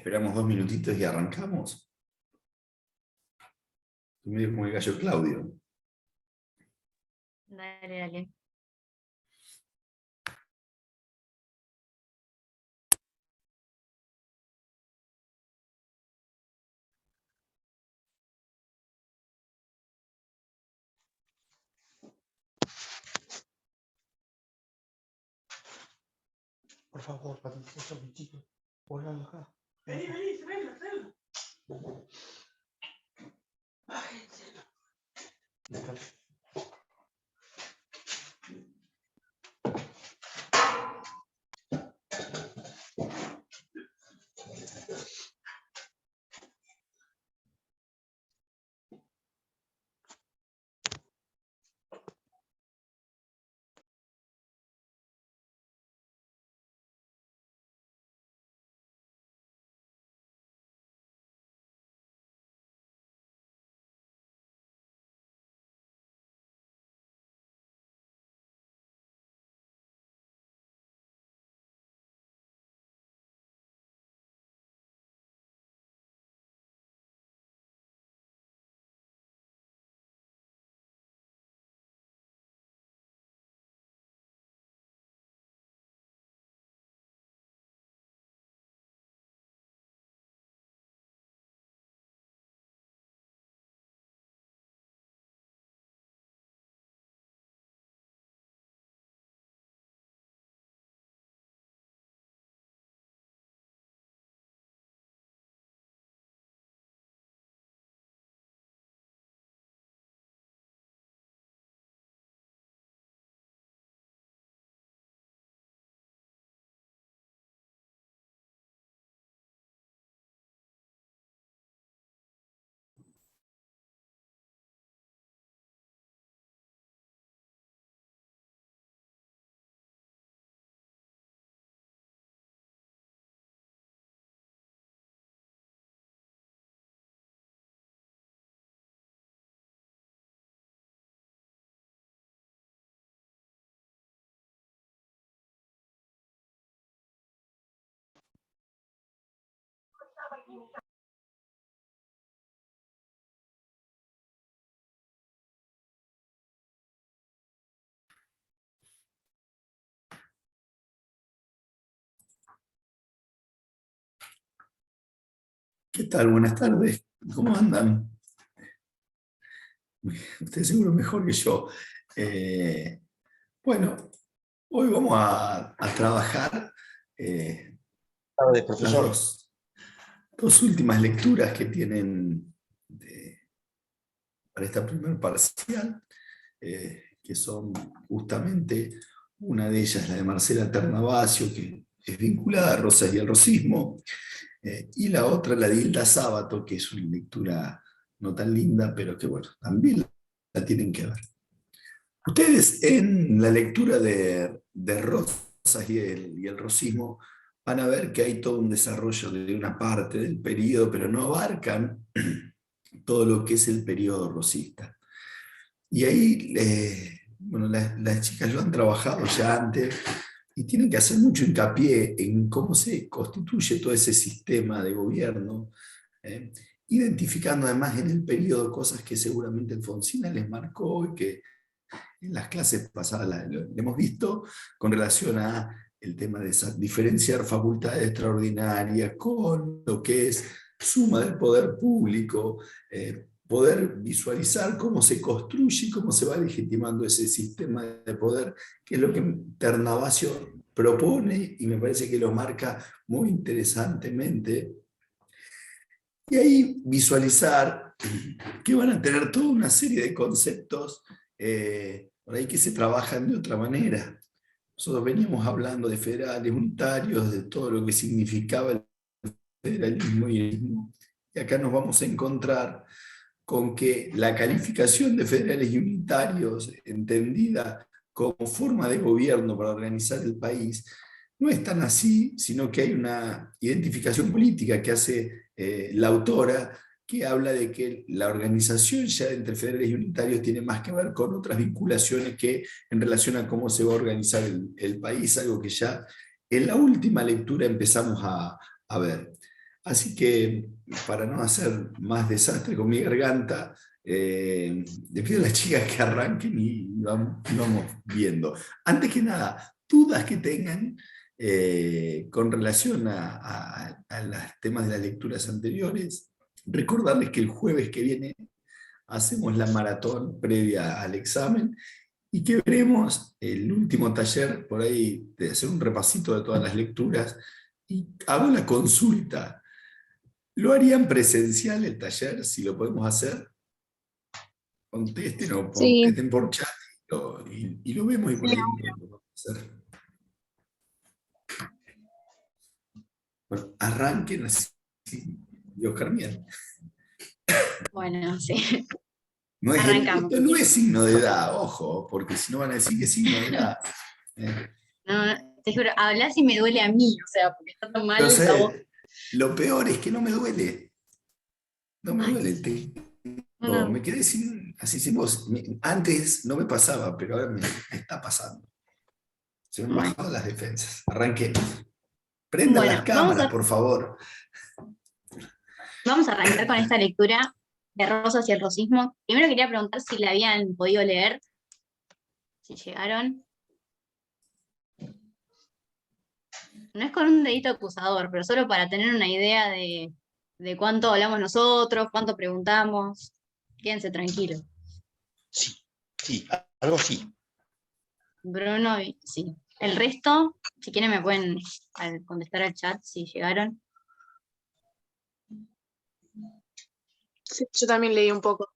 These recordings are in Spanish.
Esperamos 2 minutitos y arrancamos. Medio como el gallo Claudio. Dale, dale. Por favor, Patricia, chico. Vuelvan acá. Vení, ven, ven. Ay, ¿Qué tal? Buenas tardes. ¿Cómo andan? Ustedes seguro mejor que yo. Bueno, hoy vamos a trabajar las profesor. dos últimas lecturas que tienen para esta primer parcial, que son justamente una de ellas, la de Marcela Ternavasio, que es vinculada a Rosas y al rosismo, y la otra, la de Hilda Sábato, que es una lectura no tan linda, pero que bueno, también la tienen que ver. Ustedes en la lectura de Rosas y el rosismo van a ver que hay todo un desarrollo de una parte del periodo, pero no abarcan todo lo que es el periodo rosista. Y ahí, bueno, las chicas lo han trabajado ya antes y tienen que hacer mucho hincapié en cómo se constituye todo ese sistema de gobierno, identificando además en el periodo cosas que seguramente Alfonsina les marcó y que en las clases pasadas lo hemos visto con relación a el tema de diferenciar facultades extraordinarias con lo que es suma del poder público, poder visualizar cómo se construye y cómo se va legitimando ese sistema de poder, que es lo que Ternavasio propone y me parece que lo marca muy interesantemente. Y ahí visualizar que van a tener toda una serie de conceptos por ahí que se trabajan de otra manera. Nosotros veníamos hablando de federales unitarios, de todo lo que significaba el federalismo y acá nos vamos a encontrar con que la calificación de federales y unitarios, entendida como forma de gobierno para organizar el país, no es tan así, sino que hay una identificación política que hace la autora, que habla de que la organización ya entre federales y unitarios tiene más que ver con otras vinculaciones que en relación a cómo se va a organizar el país, algo que ya en la última lectura empezamos a ver. Así que, para no hacer más desastre con mi garganta, le pido a las chicas que arranquen y vamos viendo. Antes que nada, dudas que tengan con relación a los temas de las lecturas anteriores, recordarles que el jueves que viene hacemos la maratón previa al examen y que veremos el último taller por ahí de hacer un repasito de todas las lecturas y hago la consulta. ¿Lo harían presencial el taller? Si lo podemos hacer, contesten o Sí, contesten por chat y lo vemos y por sí. ahí lo vamos a hacer. Bueno, arranquen así. Y Oscar Miel. Bueno, sí. Arrancamos. Esto no es signo de edad, ojo, porque si no van a decir que es signo de edad. ¿eh? No, te juro, hablas y me duele a mí, o sea, porque está tan mal Pero esa voz. lo peor es que no me duele. No me Ay, duele. no, no. Me quedé así sin voz. Antes no me pasaba, pero ahora me está pasando. Se me han Bueno, bajado las defensas. Arranquemos. Prendan las bueno, cámaras, por favor. vamos a arrancar con esta lectura de Rosas y el Rosismo. Primero quería preguntar si la habían podido leer, si llegaron. No es con un dedito acusador, pero solo para tener una idea de cuánto hablamos nosotros, cuánto preguntamos. Quédense tranquilos. Sí, sí, algo sí. Bruno, sí. El resto, si quieren me pueden contestar al chat si llegaron. Sí, yo también leí un poco.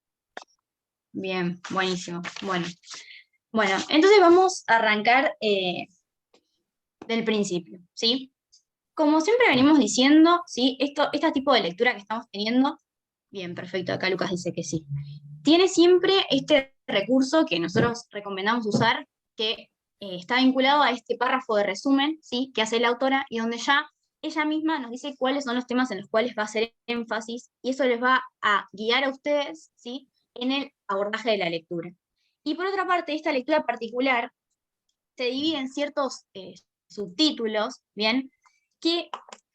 Bien, buenísimo. Bueno, entonces vamos a arrancar del principio, ¿sí? Como siempre venimos diciendo, ¿sí? Este tipo de lectura que estamos teniendo, bien, perfecto, acá Lucas dice que sí. Tiene siempre este recurso que nosotros recomendamos usar, que está vinculado a este párrafo de resumen, ¿sí? Que hace la autora y donde ya ella misma nos dice cuáles son los temas en los cuales va a hacer énfasis y eso les va a guiar a ustedes, ¿sí? En el abordaje de la lectura. Y por otra parte, esta lectura particular se divide en ciertos subtítulos, ¿bien? Que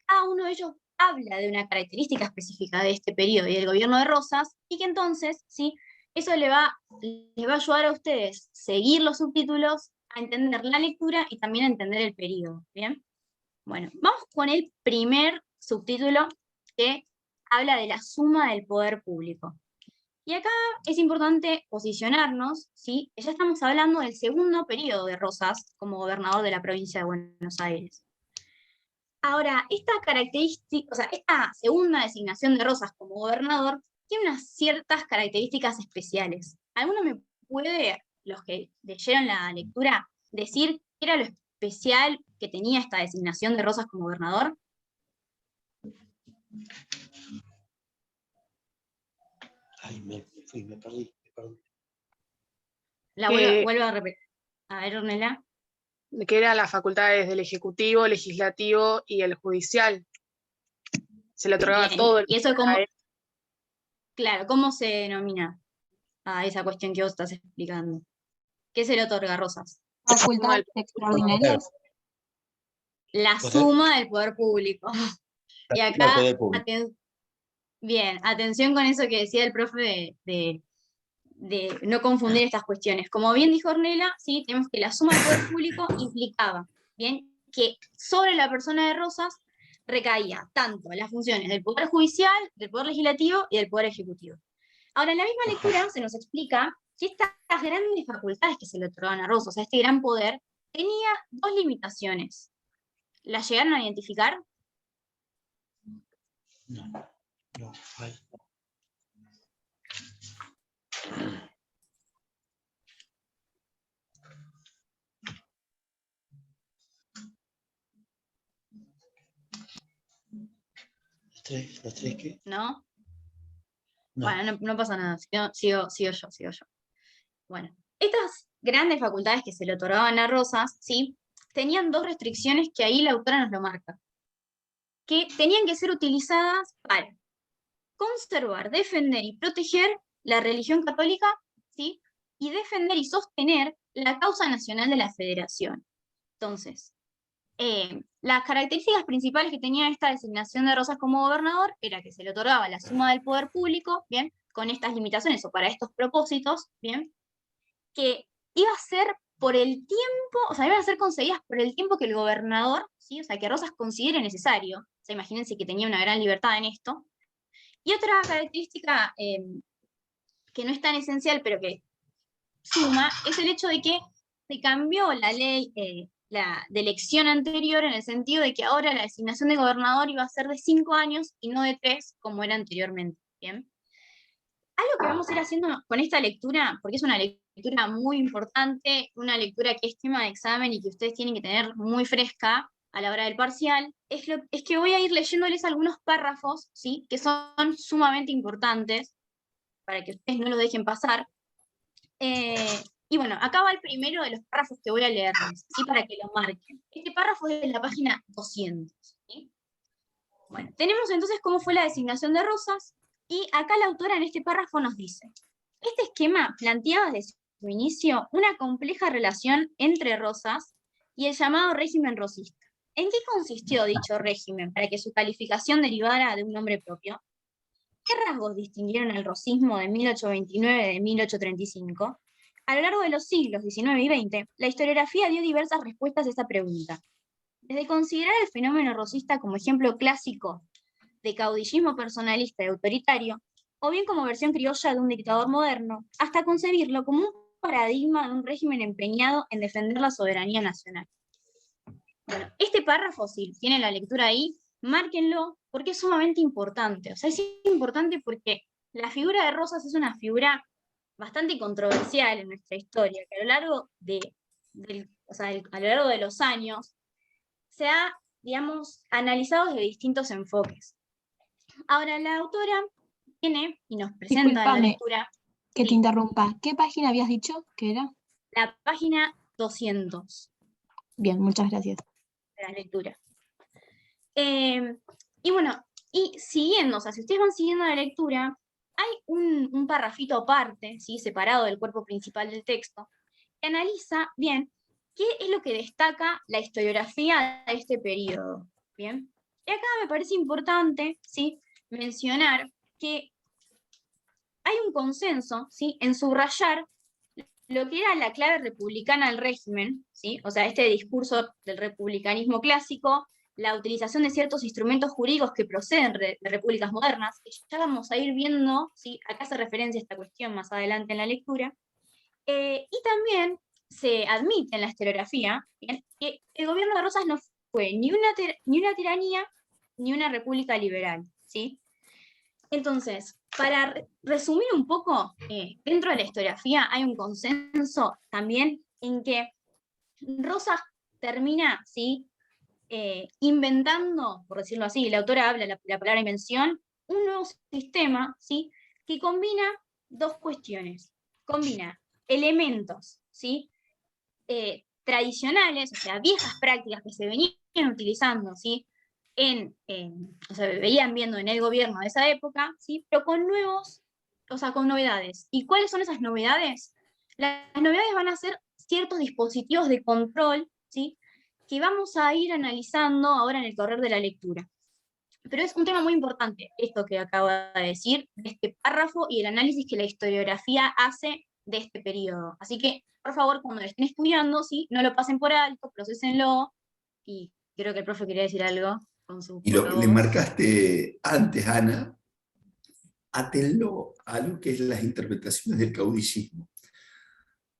cada uno de ellos habla de una característica específica de este periodo y del gobierno de Rosas, y que entonces, ¿sí? Eso les va a ayudar a ustedes seguir los subtítulos, a entender la lectura y también a entender el periodo, ¿bien? Bueno, vamos con el primer subtítulo que habla de la suma del poder público. Y acá es importante posicionarnos, ¿sí? Ya estamos hablando del segundo periodo de Rosas como gobernador de la provincia de Buenos Aires. Ahora, esta característica, o sea, esta segunda designación de Rosas como gobernador tiene unas ciertas características especiales. ¿Alguno me puede, los que leyeron la lectura, decir qué era lo especial que tenía esta designación de Rosas como gobernador? Ay, me fui, me perdí. La Que, vuelvo a repetir. A ver, Ornella. que eran las facultades del Ejecutivo, Legislativo y el Judicial. Se le otorgaba Bien, todo el y eso poder como, a él. claro, ¿cómo se denomina a esa cuestión que vos estás explicando? ¿Qué se le otorga a Rosas? Suma Facultades del extraordinarias. La Poder. suma del poder público. Y No, el acá, poder público. bien, atención con eso que decía el profe de no confundir estas cuestiones. Como bien dijo Ornella, ¿sí? Tenemos que la suma del poder público implicaba, bien, que sobre la persona de Rosas recaía tanto las funciones del poder judicial, del poder legislativo y del poder ejecutivo. Ahora, en la misma lectura se nos explica que estas grandes facultades que se le otorgaban a Rosas, o sea, este gran poder, tenía dos limitaciones. ¿Las llegaron a identificar? No, no, ay. ¿Los tres qué? ¿No? No. Bueno, no pasa nada, sigo yo. Bueno, estas grandes facultades que se le otorgaban a Rosas, ¿sí? Tenían dos restricciones que ahí la autora nos lo marca, que tenían que ser utilizadas para conservar, defender y proteger la religión católica, ¿sí? Y defender y sostener la causa nacional de la federación. Entonces, Las características principales que tenía esta designación de Rosas como gobernador era que se le otorgaba la suma del poder público, bien, con estas limitaciones o para estos propósitos, bien, que iba a ser por el tiempo, o sea, iban a ser concedidas por el tiempo que el gobernador, ¿sí? O sea, que Rosas considere necesario. O sea, imagínense que tenía una gran libertad en esto. Y otra característica que no es tan esencial, pero que suma, es el hecho de que se cambió la ley de elección anterior en el sentido de que ahora la designación de gobernador iba a ser de 5 años y no de 3 como era anteriormente. ¿Bien? Algo que vamos a ir haciendo con esta lectura, porque es una lectura muy importante, una lectura que es tema de examen y que ustedes tienen que tener muy fresca a la hora del parcial, es que voy a ir leyéndoles algunos párrafos, ¿sí? Que son sumamente importantes para que ustedes no lo dejen pasar. Y bueno, acá va el primero de los párrafos que voy a leerles, ¿sí? Para que lo marquen. Este párrafo es de la página 200. ¿Sí? Bueno, tenemos entonces cómo fue la designación de Rosas, y acá la autora en este párrafo nos dice: este esquema planteaba desde su inicio una compleja relación entre Rosas y el llamado régimen rosista. ¿En qué consistió dicho régimen para que su calificación derivara de un nombre propio? ¿Qué rasgos distinguieron al rosismo de 1829 de 1835? A lo largo de los siglos XIX y XX, la historiografía dio diversas respuestas a esta pregunta. Desde considerar el fenómeno rosista como ejemplo clásico de caudillismo personalista y autoritario, o bien como versión criolla de un dictador moderno, hasta concebirlo como un paradigma de un régimen empeñado en defender la soberanía nacional. Bueno, este párrafo, si tienen la lectura ahí, márquenlo porque es sumamente importante. O sea, es importante porque la figura de Rosas es una figura bastante controversial en nuestra historia, que a lo largo a lo largo de los años se ha, digamos, analizado desde distintos enfoques. Ahora, la autora viene y nos presenta en la Discúlpame lectura que te sí, interrumpa. ¿Qué página habías dicho que era? la página 200 Bien, muchas gracias. de la lectura. Y bueno, y siguiendo, o sea, si ustedes van siguiendo la lectura, hay un parrafito aparte, ¿sí? Separado del cuerpo principal del texto, que analiza bien qué es lo que destaca la historiografía de este periodo. ¿Bien? Y acá me parece importante, ¿sí? Mencionar que hay un consenso, ¿sí? En subrayar lo que era la clave republicana del régimen, ¿sí? O sea, este discurso del republicanismo clásico, la utilización de ciertos instrumentos jurídicos que proceden de repúblicas modernas, que ya vamos a ir viendo, ¿sí? Acá se referencia a esta cuestión más adelante en la lectura, y también se admite en la historiografía, ¿bien? Que el gobierno de Rosas no fue ni una tiranía ni una república liberal, ¿sí? Entonces, para resumir un poco, dentro de la historiografía hay un consenso también en que Rosas termina, ¿sí? Inventando, por decirlo así, la autora habla la palabra invención, un nuevo sistema, ¿sí? Que combina dos cuestiones. Combina elementos, ¿sí? Tradicionales, o sea, viejas prácticas que se venían utilizando, ¿sí? O sea, veían viendo en el gobierno de esa época, ¿sí? Pero con con novedades. ¿Y cuáles son esas novedades? Las novedades van a ser ciertos dispositivos de control, ¿sí? Que vamos a ir analizando ahora en el correr de la lectura. Pero es un tema muy importante, esto que acabo de decir, de este párrafo y el análisis que la historiografía hace de este periodo. Así que, por favor, cuando lo estén estudiando, ¿sí? No lo pasen por alto, procesenlo, y creo que el profe quería decir algo con su Y lo que le voz. marcaste antes, Ana, átenlo a lo que es las interpretaciones del caudillismo.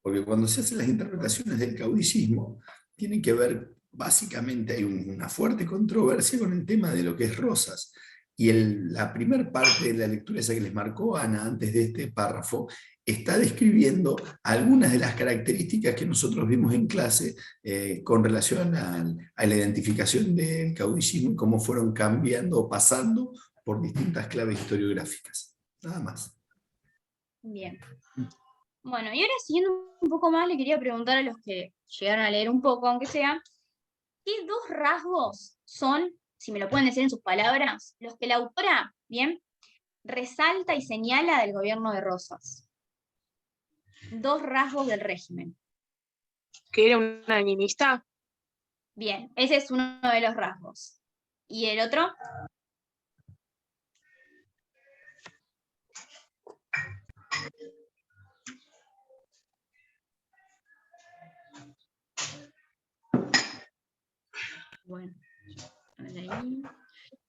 Porque cuando se hacen las interpretaciones del caudillismo, tienen que ver, básicamente hay una fuerte controversia con el tema de lo que es Rosas. Y la primera parte de la lectura esa que les marcó Ana antes de este párrafo, está describiendo algunas de las características que nosotros vimos en clase con relación a la identificación del caudillismo y cómo fueron cambiando o pasando por distintas claves historiográficas. Nada más. Bien. Bueno, y ahora siguiendo un poco más, le quería preguntar a los que llegaron a leer un poco, aunque sea, ¿qué dos rasgos son, si me lo pueden decir en sus palabras, los que la autora, bien, resalta y señala del gobierno de Rosas? Dos rasgos del régimen. Que era un animista. Bien, ese es uno de los rasgos. ¿Y el otro? Bueno, a ver ahí.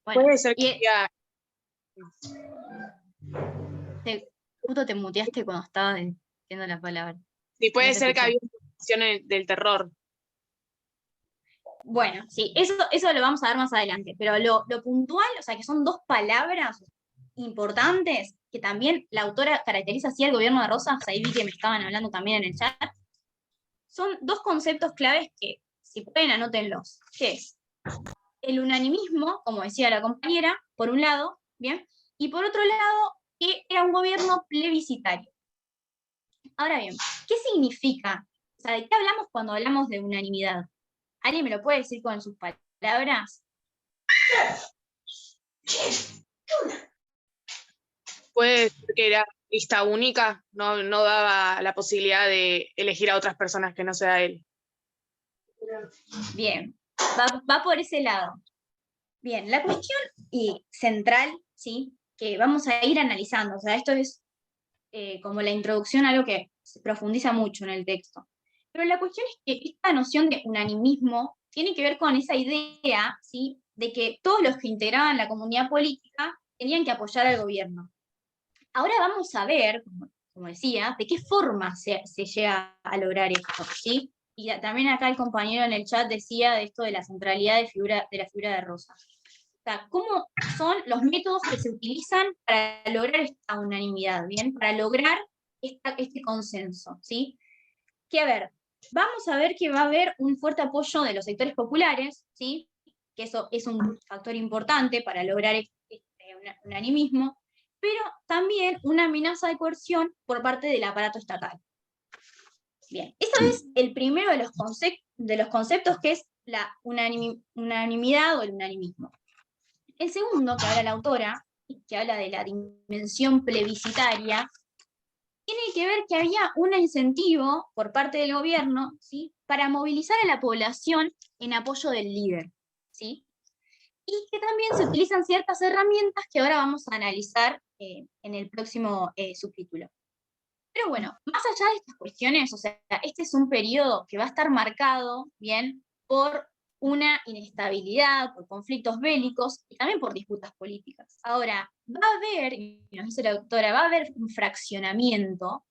Bueno, Puede ser que y diga, justo te muteaste cuando estaba diciendo la palabra. sí, puede No te ser que escuché. había una cuestión del terror. Bueno, sí, eso lo vamos a ver más adelante, pero lo puntual, o sea, que son dos palabras importantes, que también la autora caracteriza así al gobierno de Rosas, ahí vi que me estaban hablando también en el chat, son dos conceptos claves que, si pueden, anótenlos, que es el unanimismo, como decía la compañera, por un lado, ¿bien? Y por otro lado, que era un gobierno plebiscitario. Ahora bien, ¿qué significa? O sea, ¿de qué hablamos cuando hablamos de unanimidad? ¿Alguien me lo puede decir con sus palabras? Puede ser que era lista única, no daba la posibilidad de elegir a otras personas que no sea él. Bien, va por ese lado. Bien, la cuestión central, ¿sí? Que vamos a ir analizando, o sea, esto es como la introducción a algo que se profundiza mucho en el texto. Pero la cuestión es que esta noción de unanimismo tiene que ver con esa idea, ¿sí? De que todos los que integraban la comunidad política tenían que apoyar al gobierno. Ahora vamos a ver, como decía, de qué forma se llega a lograr esto, ¿sí? Y también acá el compañero en el chat decía de esto de la centralidad de la figura de Rosa. O sea, ¿cómo son los métodos que se utilizan para lograr esta unanimidad, ¿bien? Para lograr este consenso, ¿sí? Que a ver, vamos a ver que va a haber un fuerte apoyo de los sectores populares, ¿sí? Que eso es un factor importante para lograr este unanimismo, pero también una amenaza de coerción por parte del aparato estatal. Bien, eso es el primero de los conceptos que es la unanimidad o el unanimismo. El segundo, que habla la autora, que habla de la dimensión plebiscitaria, tiene que ver que había un incentivo por parte del gobierno, ¿sí? Para movilizar a la población en apoyo del líder, ¿sí? Y que también se utilizan ciertas herramientas que ahora vamos a analizar en el próximo subtítulo. Pero bueno, más allá de estas cuestiones, o sea, este es un periodo que va a estar marcado, ¿bien?, por una inestabilidad, por conflictos bélicos y también por disputas políticas. Ahora, va a haber, y nos dice la doctora, va a haber un fraccionamiento,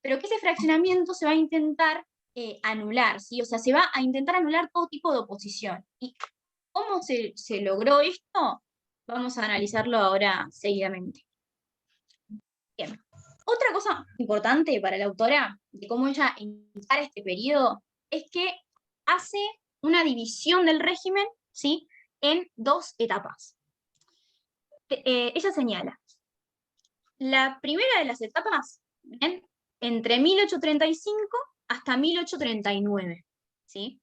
pero que ese fraccionamiento se va a intentar anular, ¿sí? O sea, se va a intentar anular todo tipo de oposición. ¿Y cómo se logró esto? Vamos a analizarlo ahora seguidamente. Bien. Otra cosa importante para la autora de cómo ella encara este periodo es que hace una división del régimen, ¿sí?, en dos etapas. Ella señala, la primera de las etapas, ¿bien?, entre 1835 hasta 1839, ¿sí?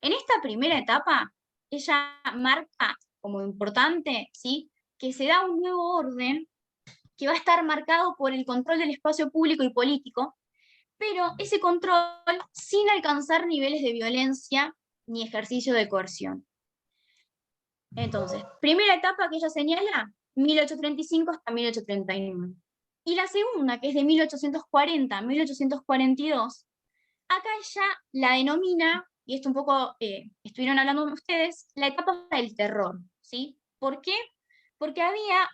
En esta primera etapa, ella marca como importante, ¿sí?, que se da un nuevo orden que va a estar marcado por el control del espacio público y político, pero ese control sin alcanzar niveles de violencia ni ejercicio de coerción. Entonces, primera etapa que ella señala, 1835 hasta 1839. Y la segunda, que es de 1840 a 1842, acá ella la denomina, y esto un poco estuvieron hablando ustedes, la etapa del terror, ¿sí? ¿Por qué? Porque había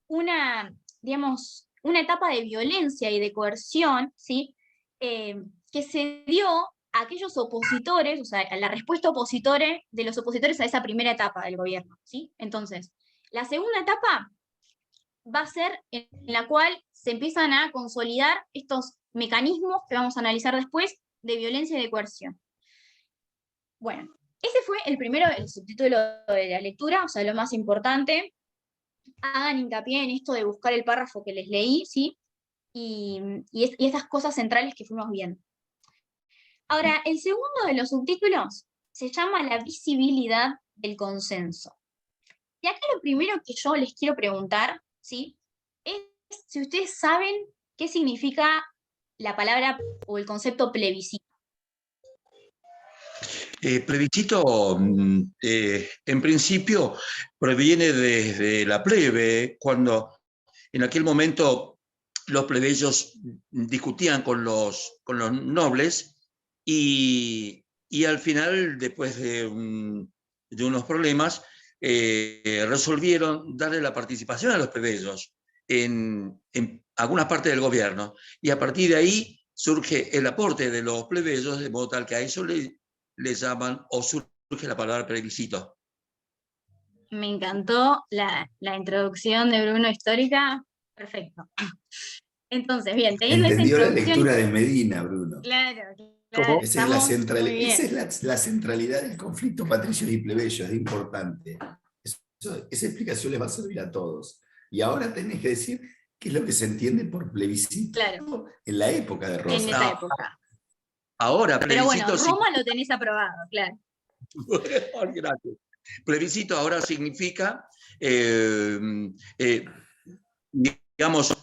una, digamos, una etapa de violencia y de coerción, ¿sí?, que se dio a aquellos opositores, o sea, a la respuesta de los opositores a esa primera etapa del gobierno, ¿sí? Entonces, la segunda etapa va a ser en la cual se empiezan a consolidar estos mecanismos que vamos a analizar después de violencia y de coerción. Bueno, ese fue el primero, el subtítulo de la lectura, o sea, lo más importante. Hagan hincapié en esto de buscar el párrafo que les leí, ¿sí? Y estas cosas centrales que fuimos viendo. Ahora, el segundo de los subtítulos se llama la visibilidad del consenso. Y acá lo primero que yo les quiero preguntar, ¿sí?, es si ustedes saben qué significa la palabra o el concepto plebiscito. Plebiscito, en principio, proviene desde la plebe, cuando en aquel momento los plebeyos discutían con los nobles y al final, después de unos problemas, resolvieron darle la participación a los plebeyos en algunas partes del gobierno. Y a partir de ahí surge el aporte de los plebeyos, de modo tal que a eso le llaman, o surge la palabra plebiscito. Me encantó la introducción de Bruno histórica. Perfecto. Entonces, bien, teniendo esa Entendió la introducción. lectura de Medina, Bruno. Claro, ¿Cómo? Esa es la, estamos muy bien. esa es la centralidad del conflicto patricios y plebeyos, es importante. Esa explicación les va a servir a todos. Y ahora tenés que decir qué es lo que se entiende por plebiscito Claro. en la época de En Rosas. esa época. Ahora, Pero bueno, plebiscito Roma lo tenés aprobado, claro. Gracias. Plebiscito ahora significa, digamos,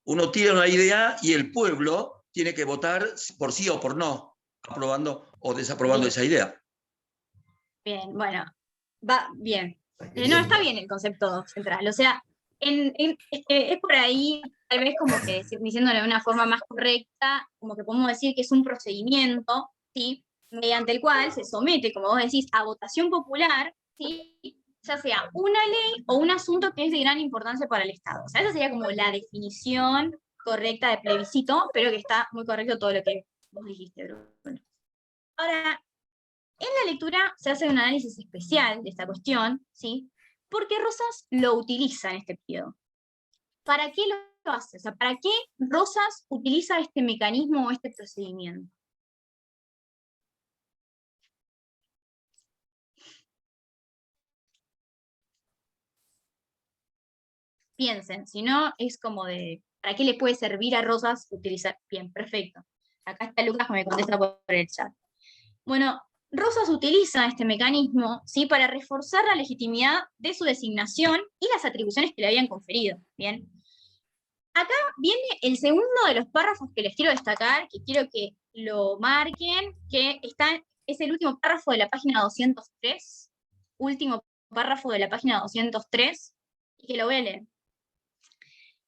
uno tiene una idea y el pueblo tiene que votar por sí o por no, aprobando o desaprobando esa idea. Bien, bueno, va bien. No, está bien el concepto central. O sea, es por ahí, tal vez como que diciéndolo de una forma más correcta, como que podemos decir que es un procedimiento, ¿sí? Mediante el cual se somete, como vos decís, a votación popular, ¿sí? Ya sea una ley o un asunto que es de gran importancia para el Estado. O sea, esa sería como la definición correcta de plebiscito, pero que está muy correcto todo lo que vos dijiste, Bruno. Ahora, en la lectura se hace un análisis especial de esta cuestión, ¿sí? Porque Rosas lo utiliza en este periodo. ¿Para qué lo hace? O sea, ¿para qué Rosas utiliza este mecanismo o este procedimiento? Piensen, si no, es como de, ¿para qué le puede servir a Rosas utilizar? Bien, perfecto. Acá está Lucas que me contesta por el chat. Bueno, Rosas utiliza este mecanismo, ¿sí? Para reforzar la legitimidad de su designación y las atribuciones que le habían conferido, ¿bien? Acá viene el segundo de los párrafos que les quiero destacar, que quiero que lo marquen, que es el último párrafo de la página 203, último párrafo de la página 203, y que lo voy a leer.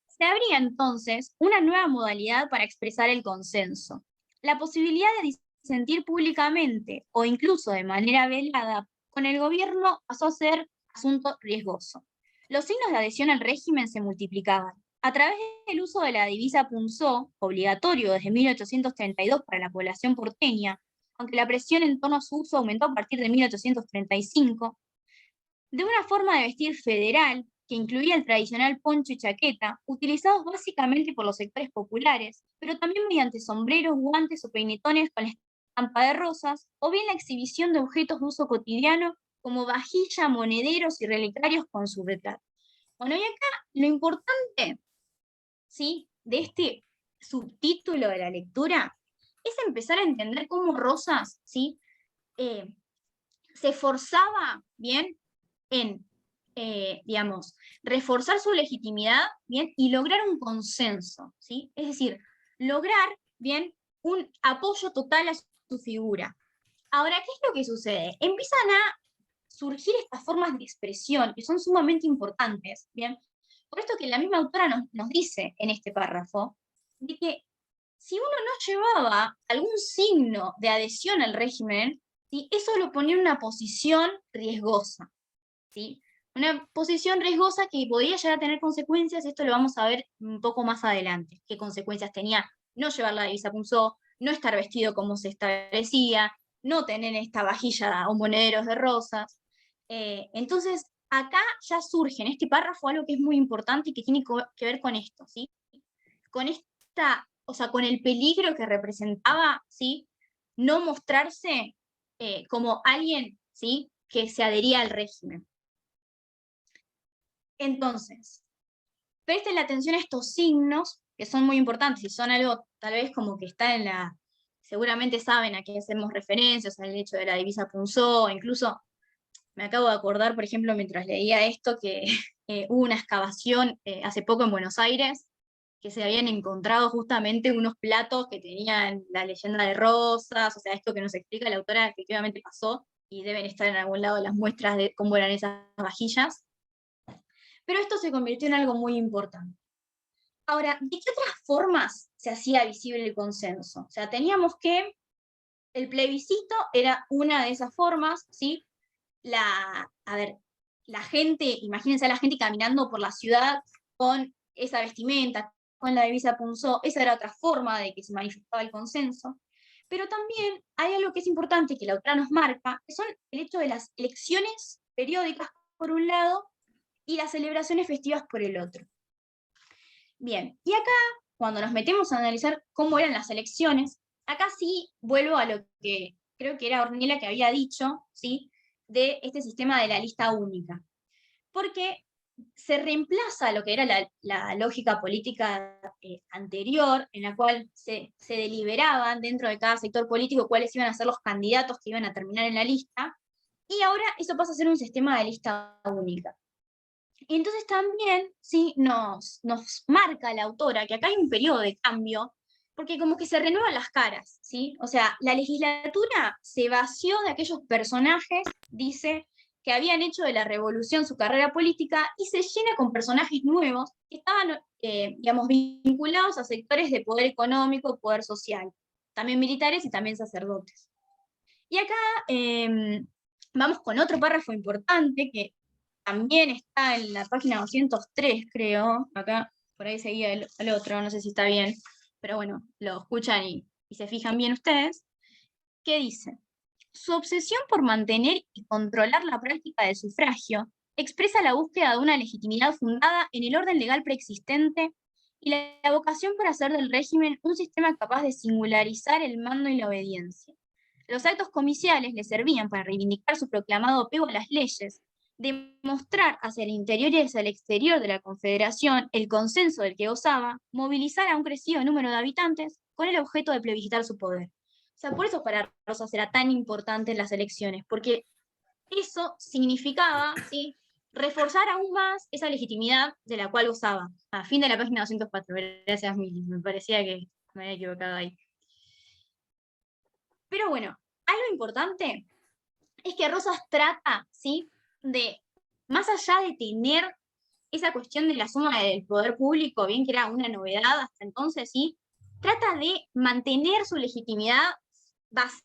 Se abría entonces una nueva modalidad para expresar el consenso, la posibilidad de disentir públicamente o incluso de manera velada con el gobierno pasó a ser asunto riesgoso. Los signos de adhesión al régimen se multiplicaban. A través del uso de la divisa punzó, obligatorio desde 1832 para la población porteña, aunque la presión en torno a su uso aumentó a partir de 1835, de una forma de vestir federal, que incluía el tradicional poncho y chaqueta, utilizados básicamente por los sectores populares, pero también mediante sombreros, guantes o peinetones con la estampa de rosas, o bien la exhibición de objetos de uso cotidiano como vajilla, monederos y relicarios con su retrato. Bueno, y acá lo importante, ¿sí?, de este subtítulo de la lectura es empezar a entender cómo Rosas, ¿sí?, se esforzaba, ¿bien?, en, digamos, reforzar su legitimidad, ¿bien?, y lograr un consenso, ¿sí? Es decir, lograr, ¿bien?, un apoyo total a su figura. Ahora, ¿qué es lo que sucede? Empiezan a surgir estas formas de expresión que son sumamente importantes, ¿bien? Por esto que la misma autora nos dice en este párrafo, de que si uno no llevaba algún signo de adhesión al régimen, ¿sí?, eso lo ponía en una posición riesgosa, ¿sí? Una posición riesgosa que podría llegar a tener consecuencias, esto lo vamos a ver un poco más adelante, qué consecuencias tenía no llevar la divisa punzó, no estar vestido como se establecía, no tener esta vajilla o monederos de rosas. Entonces, acá ya surge en este párrafo algo que es muy importante y que tiene que ver con esto, ¿sí? Con esta, o sea, con el peligro que representaba, ¿sí?, no mostrarse como alguien, ¿sí?, que se adhería al régimen. Entonces, presten atención a estos signos, que son muy importantes, y son algo tal vez como que está en la, seguramente saben a qué hacemos referencias, al hecho de la divisa punzó, incluso me acabo de acordar, por ejemplo, mientras leía esto, que hubo una excavación hace poco en Buenos Aires, que se habían encontrado justamente unos platos que tenían la leyenda de Rosas, o sea, esto que nos explica la autora efectivamente pasó, y deben estar en algún lado las muestras de cómo eran esas vajillas. Pero esto se convirtió en algo muy importante. Ahora, ¿de qué otras formas se hacía visible el consenso? O sea, teníamos que el plebiscito era una de esas formas, ¿sí? A ver, la gente, imagínense a la gente caminando por la ciudad con esa vestimenta, con la divisa punzó, esa era otra forma de que se manifestaba el consenso. Pero también hay algo que es importante que la autora nos marca, que son el hecho de las elecciones periódicas por un lado y las celebraciones festivas por el otro. Bien, y acá, cuando nos metemos a analizar cómo eran las elecciones, acá sí vuelvo a lo que creo que era Ornella que había dicho, ¿sí? De este sistema de la lista única. Porque se reemplaza lo que era la lógica política anterior, en la cual se deliberaban dentro de cada sector político cuáles iban a ser los candidatos que iban a terminar en la lista, y ahora eso pasa a ser un sistema de lista única. Y entonces también ¿sí? nos marca la autora que acá hay un periodo de cambio, porque como que se renuevan las caras, ¿sí? O sea, la legislatura se vació de aquellos personajes, dice, que habían hecho de la revolución su carrera política, y se llena con personajes nuevos que estaban, digamos, vinculados a sectores de poder económico, poder social, también militares y también sacerdotes. Y acá vamos con otro párrafo importante que también está en la página 203, creo. Acá, por ahí seguía el otro, no sé si está bien, pero bueno, lo escuchan y se fijan bien ustedes. ¿Qué dice? Su obsesión por mantener y controlar la práctica del sufragio expresa la búsqueda de una legitimidad fundada en el orden legal preexistente y la vocación para hacer del régimen un sistema capaz de singularizar el mando y la obediencia. Los actos comiciales le servían para reivindicar su proclamado apego a las leyes, demostrar hacia el interior y hacia el exterior de la Confederación el consenso del que gozaba, movilizar a un crecido número de habitantes con el objeto de plebiscitar su poder. O sea, por eso para Rosas era tan importante en las elecciones, porque eso significaba, ¿sí? Reforzar aún más esa legitimidad de la cual gozaba. A fin de la página 204, gracias Mili, me parecía que me había equivocado ahí. Pero bueno, algo importante es que Rosas trata, ¿sí? De, más allá de tener esa cuestión de la suma del poder público, bien que era una novedad hasta entonces, ¿sí? Trata de mantener su legitimidad basada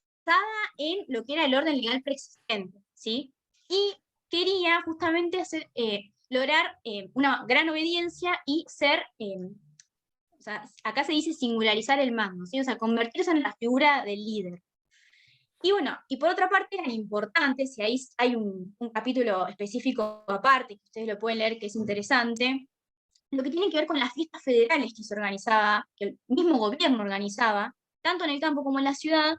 en lo que era el orden legal preexistente, ¿sí? Y quería justamente lograr una gran obediencia y ser, o sea, acá se dice singularizar el mando, ¿sí? O sea, convertirse en la figura del líder. Y bueno, y por otra parte eran importantes, y ahí hay un capítulo específico aparte, que ustedes lo pueden leer, que es interesante, lo que tiene que ver con las fiestas federales que se organizaba, que el mismo gobierno organizaba, tanto en el campo como en la ciudad,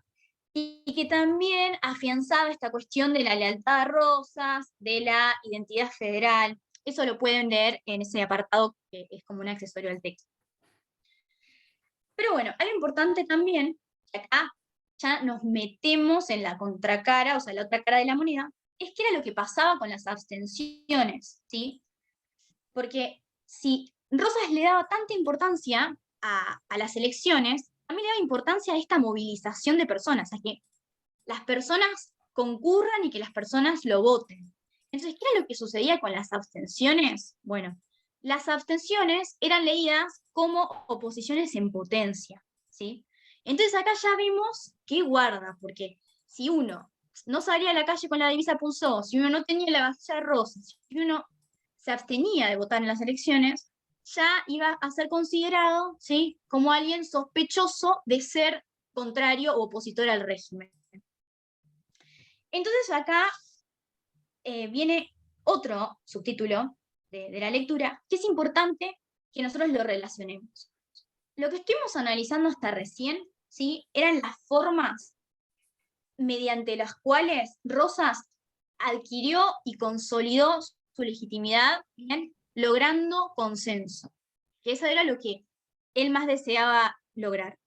y que también afianzaba esta cuestión de la lealtad a Rosas, de la identidad federal. Eso lo pueden leer en ese apartado que es como un accesorio al texto. Pero bueno, algo importante también, que acá ya nos metemos en la contracara, o sea, la otra cara de la moneda, es que era lo que pasaba con las abstenciones, ¿sí? Porque si Rosas le daba tanta importancia a las elecciones, también le daba importancia a esta movilización de personas, a que las personas concurran y que las personas lo voten. Entonces, ¿qué era lo que sucedía con las abstenciones? Bueno, las abstenciones eran leídas como oposiciones en potencia, ¿sí? Entonces acá ya vemos qué guarda, porque si uno no salía a la calle con la divisa punzó, si uno no tenía la vajilla de rosas, si uno se abstenía de votar en las elecciones, ya iba a ser considerado, ¿sí? Como alguien sospechoso de ser contrario o opositor al régimen. Entonces acá viene otro subtítulo de la lectura, que es importante que nosotros lo relacionemos. Lo que estuvimos analizando hasta recién, ¿sí? Eran las formas mediante las cuales Rosas adquirió y consolidó su legitimidad, ¿bien? Logrando consenso, que eso era lo que él más deseaba lograr.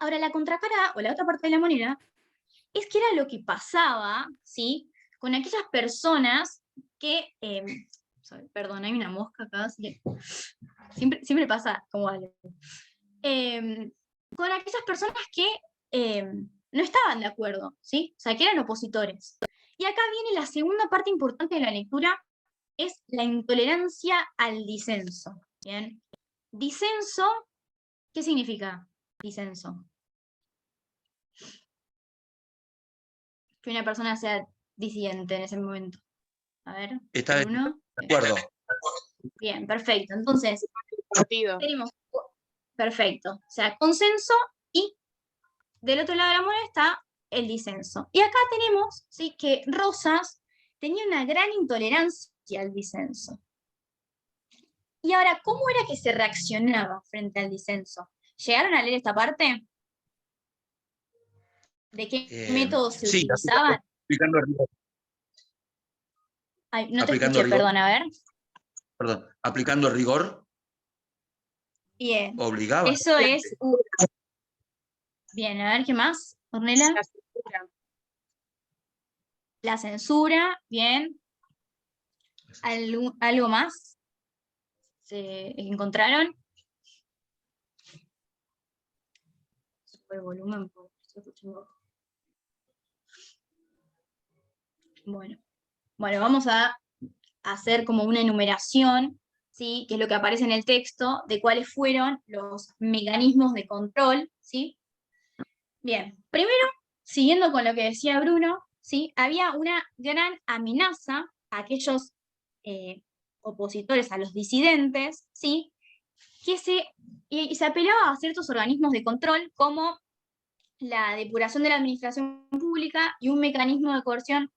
Ahora, la contracara, o la otra parte de la moneda, es que era lo que pasaba, ¿sí? Con aquellas personas que, o Perdón, hay una mosca acá, así que siempre pasa como algo. Con aquellas personas que no estaban de acuerdo, ¿sí? O sea, que eran opositores. Y acá viene la segunda parte importante de la lectura, es la intolerancia al disenso. ¿Bien? Disenso, ¿qué significa disenso? Que una persona sea disidente en ese momento. A ver, Está de Bruno. acuerdo. Bien, perfecto. Entonces, Partido. tenemos, perfecto, o sea, consenso y del otro lado de la moneda está el disenso. Y acá tenemos, ¿sí?, que Rosas tenía una gran intolerancia al disenso. Y ahora, ¿cómo era que se reaccionaba frente al disenso? ¿Llegaron a leer esta parte? ¿De qué métodos se Sí, utilizaban? aplicando el rigor. Ay, no te Aplicando escuché, rigor. perdón, a ver. Perdón, aplicando el rigor, Bien, obligaba. eso es... Bien, a ver, ¿qué más, Ornella? La censura. La censura, bien. ¿Algo más se encontraron? Sube el volumen porque estoy escuchando. Bueno, vamos a hacer como una enumeración, ¿sí?, que es lo que aparece en el texto, de cuáles fueron los mecanismos de control, ¿sí? Bien, primero, siguiendo con lo que decía Bruno, ¿sí?, había una gran amenaza a aquellos opositores, a los disidentes, ¿sí?, que y se apelaba a ciertos organismos de control como la depuración de la administración pública y un mecanismo de coerción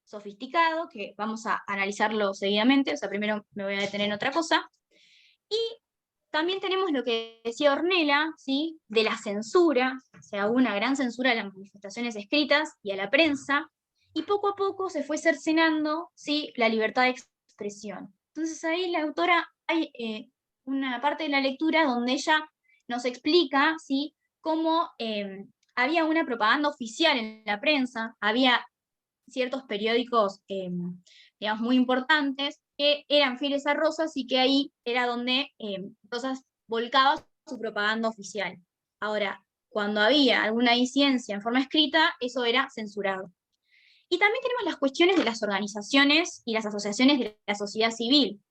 sofisticado, que vamos a analizarlo seguidamente, o sea, primero me voy a detener en otra cosa. Y también tenemos lo que decía Ornella, ¿sí?, de la censura, o sea, hubo una gran censura a las manifestaciones escritas y a la prensa, y poco a poco se fue cercenando, ¿sí?, la libertad de expresión. Entonces ahí la autora, hay una parte de la lectura donde ella nos explica, ¿sí?, cómo había una propaganda oficial en la prensa, había ciertos periódicos, digamos, muy importantes, que eran fieles a Rosas y que ahí era donde Rosas volcaba su propaganda oficial. Ahora, cuando había alguna disidencia en forma escrita, eso era censurado. Y también tenemos las cuestiones de las organizaciones y las asociaciones de la sociedad civil,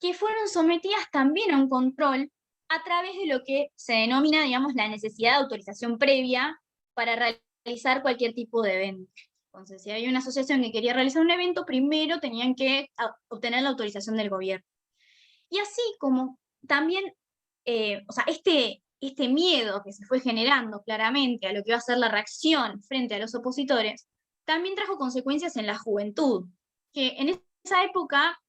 que fueron sometidas también a un control a través de lo que se denomina, digamos, la necesidad de autorización previa para realizar cualquier tipo de evento. Entonces, si había una asociación que quería realizar un evento, primero tenían que obtener la autorización del gobierno. Y así como también, o sea, este miedo que se fue generando claramente a lo que iba a ser la reacción frente a los opositores, también trajo consecuencias en la juventud, que en esa época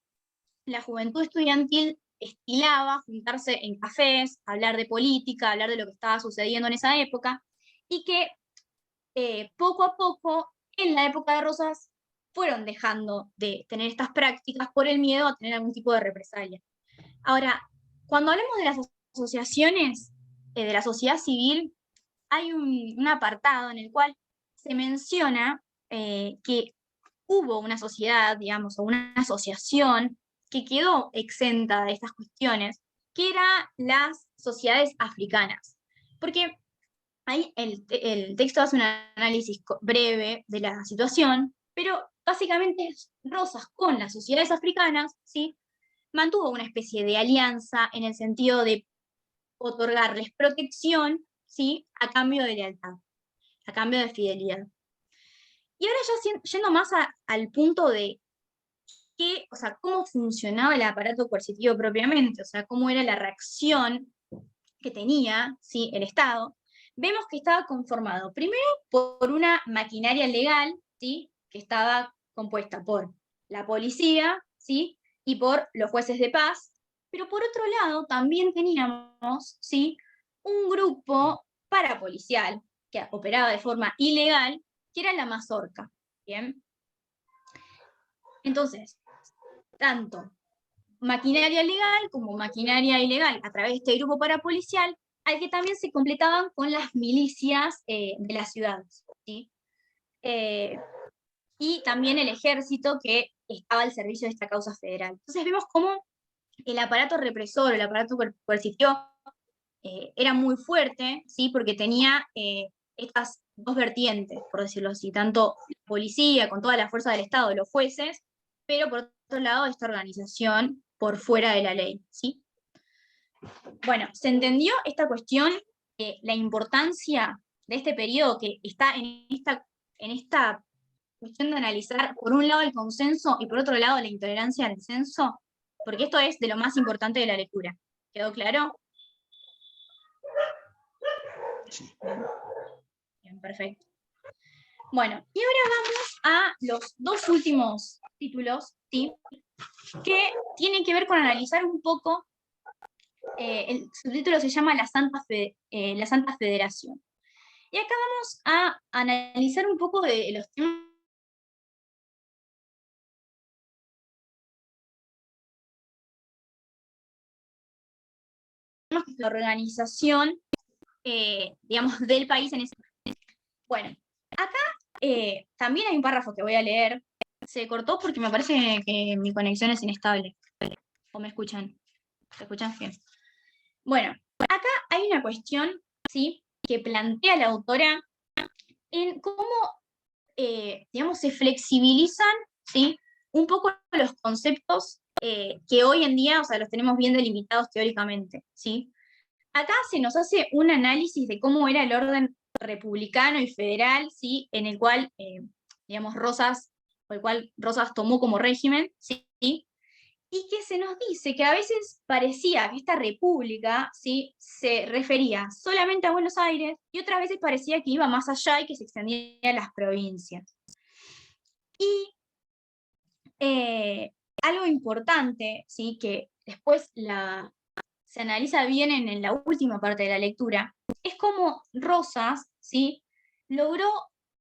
la juventud estudiantil estilaba juntarse en cafés, hablar de política, hablar de lo que estaba sucediendo en esa época, y que poco a poco, en la época de Rosas, fueron dejando de tener estas prácticas por el miedo a tener algún tipo de represalia. Ahora, cuando hablamos de las asociaciones, de la sociedad civil, hay un apartado en el cual se menciona que hubo una sociedad, digamos, o una asociación que quedó exenta de estas cuestiones, que eran las sociedades africanas. Porque ahí el texto hace un análisis breve de la situación, pero básicamente Rosas con las sociedades africanas, ¿sí?, mantuvo una especie de alianza en el sentido de otorgarles protección, ¿sí?, a cambio de lealtad, a cambio de fidelidad. Y ahora ya yendo más al punto de o sea, cómo funcionaba el aparato coercitivo propiamente, o sea, cómo era la reacción que tenía, ¿sí?, el Estado, vemos que estaba conformado primero por una maquinaria legal, ¿sí?, que estaba compuesta por la policía, ¿sí?, y por los jueces de paz, pero por otro lado también teníamos, ¿sí?, un grupo parapolicial que operaba de forma ilegal, que era la Mazorca, ¿bien? Entonces, tanto maquinaria legal como maquinaria ilegal a través de este grupo parapolicial, al que también se completaban con las milicias de las ciudades, ¿sí? Y también el ejército, que estaba al servicio de esta causa federal. Entonces vemos cómo el aparato represor, el aparato coercitivo, era muy fuerte, ¿sí? Porque tenía estas dos vertientes, por decirlo así, tanto la policía con toda la fuerza del Estado, los jueces, pero por otro lado esta organización por fuera de la ley, ¿sí? Bueno, ¿se entendió esta cuestión, la importancia de este periodo que está en esta cuestión de analizar por un lado el consenso y por otro lado la intolerancia al censo? Porque esto es de lo más importante de la lectura. ¿Quedó claro? Sí. Bien, perfecto. Bueno, y ahora vamos a los dos últimos títulos, ¿sí? Que tienen que ver con analizar un poco, el subtítulo se llama la Santa Federación. Y acá vamos a analizar un poco de los temas de la organización, digamos, del país en ese momento. Bueno, acá también hay un párrafo que voy a leer. Se cortó porque me parece que mi conexión es inestable. ¿O me escuchan? ¿Se escuchan bien? Bueno, acá hay una cuestión, ¿sí?, que plantea la autora en cómo, digamos, se flexibilizan, ¿sí?, un poco los conceptos que hoy en día, o sea, los tenemos bien delimitados teóricamente, ¿sí? Acá se nos hace un análisis de cómo era el orden republicano y federal, ¿sí?, en el cual, digamos, Rosas tomó como régimen, ¿sí? Y que se nos dice que a veces parecía que esta república, ¿sí?, se refería solamente a Buenos Aires, y otras veces parecía que iba más allá y que se extendía a las provincias. Y algo importante, ¿sí?, que después se analiza bien en la última parte de la lectura, es cómo Rosas, ¿sí?, logró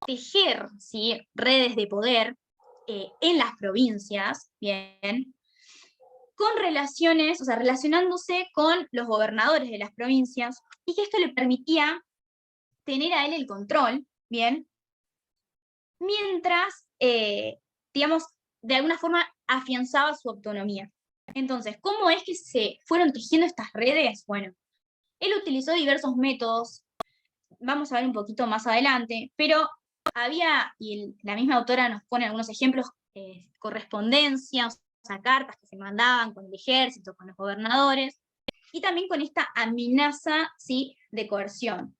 tejer, ¿sí?, redes de poder en las provincias, bien, con relaciones, o sea, relacionándose con los gobernadores de las provincias, y que esto le permitía tener a él el control, ¿bien? Mientras, digamos, de alguna forma afianzaba su autonomía. Entonces, ¿cómo es que se fueron tejiendo estas redes? Bueno, él utilizó diversos métodos, vamos a ver un poquito más adelante, pero había, y la misma autora nos pone algunos ejemplos, correspondencia, o sea, cartas que se mandaban con el ejército, con los gobernadores, y también con esta amenaza, ¿sí?, de coerción,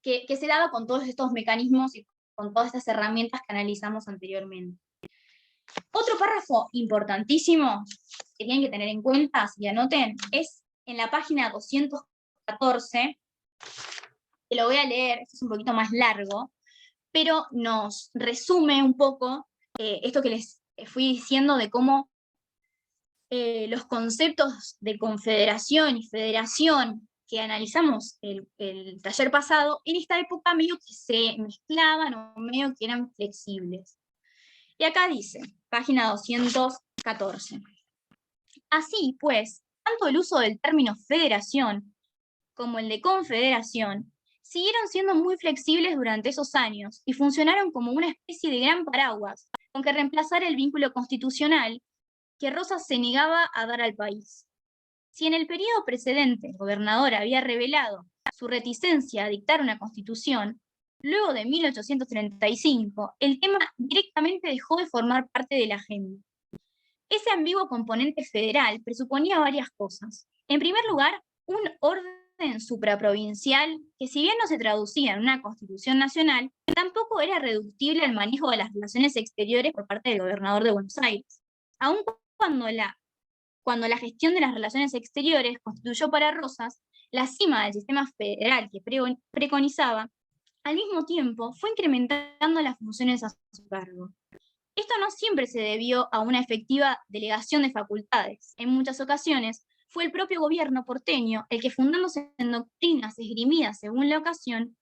que se daba con todos estos mecanismos y con todas estas herramientas que analizamos anteriormente. Otro párrafo importantísimo que tienen que tener en cuenta, si anoten, es en la página 214, que lo voy a leer, esto es un poquito más largo, pero nos resume un poco esto que les fui diciendo de cómo los conceptos de confederación y federación que analizamos el taller pasado, en esta época medio que se mezclaban o medio que eran flexibles. Y acá dice, página 214. Así pues, tanto el uso del término federación como el de confederación siguieron siendo muy flexibles durante esos años y funcionaron como una especie de gran paraguas con que reemplazar el vínculo constitucional que Rosas se negaba a dar al país. Si en el periodo precedente el gobernador había revelado su reticencia a dictar una constitución, luego de 1835 el tema directamente dejó de formar parte de la agenda. Ese ambiguo componente federal presuponía varias cosas. En primer lugar, un orden supraprovincial que, si bien no se traducía en una constitución nacional, tampoco era reductible al manejo de las relaciones exteriores por parte del gobernador de Buenos Aires. Aun cuando la gestión de las relaciones exteriores constituyó para Rosas la cima del sistema federal que preconizaba, al mismo tiempo fue incrementando las funciones a su cargo. Esto no siempre se debió a una efectiva delegación de facultades. En muchas ocasiones fue el propio gobierno porteño el que, fundándose en doctrinas esgrimidas según la ocasión,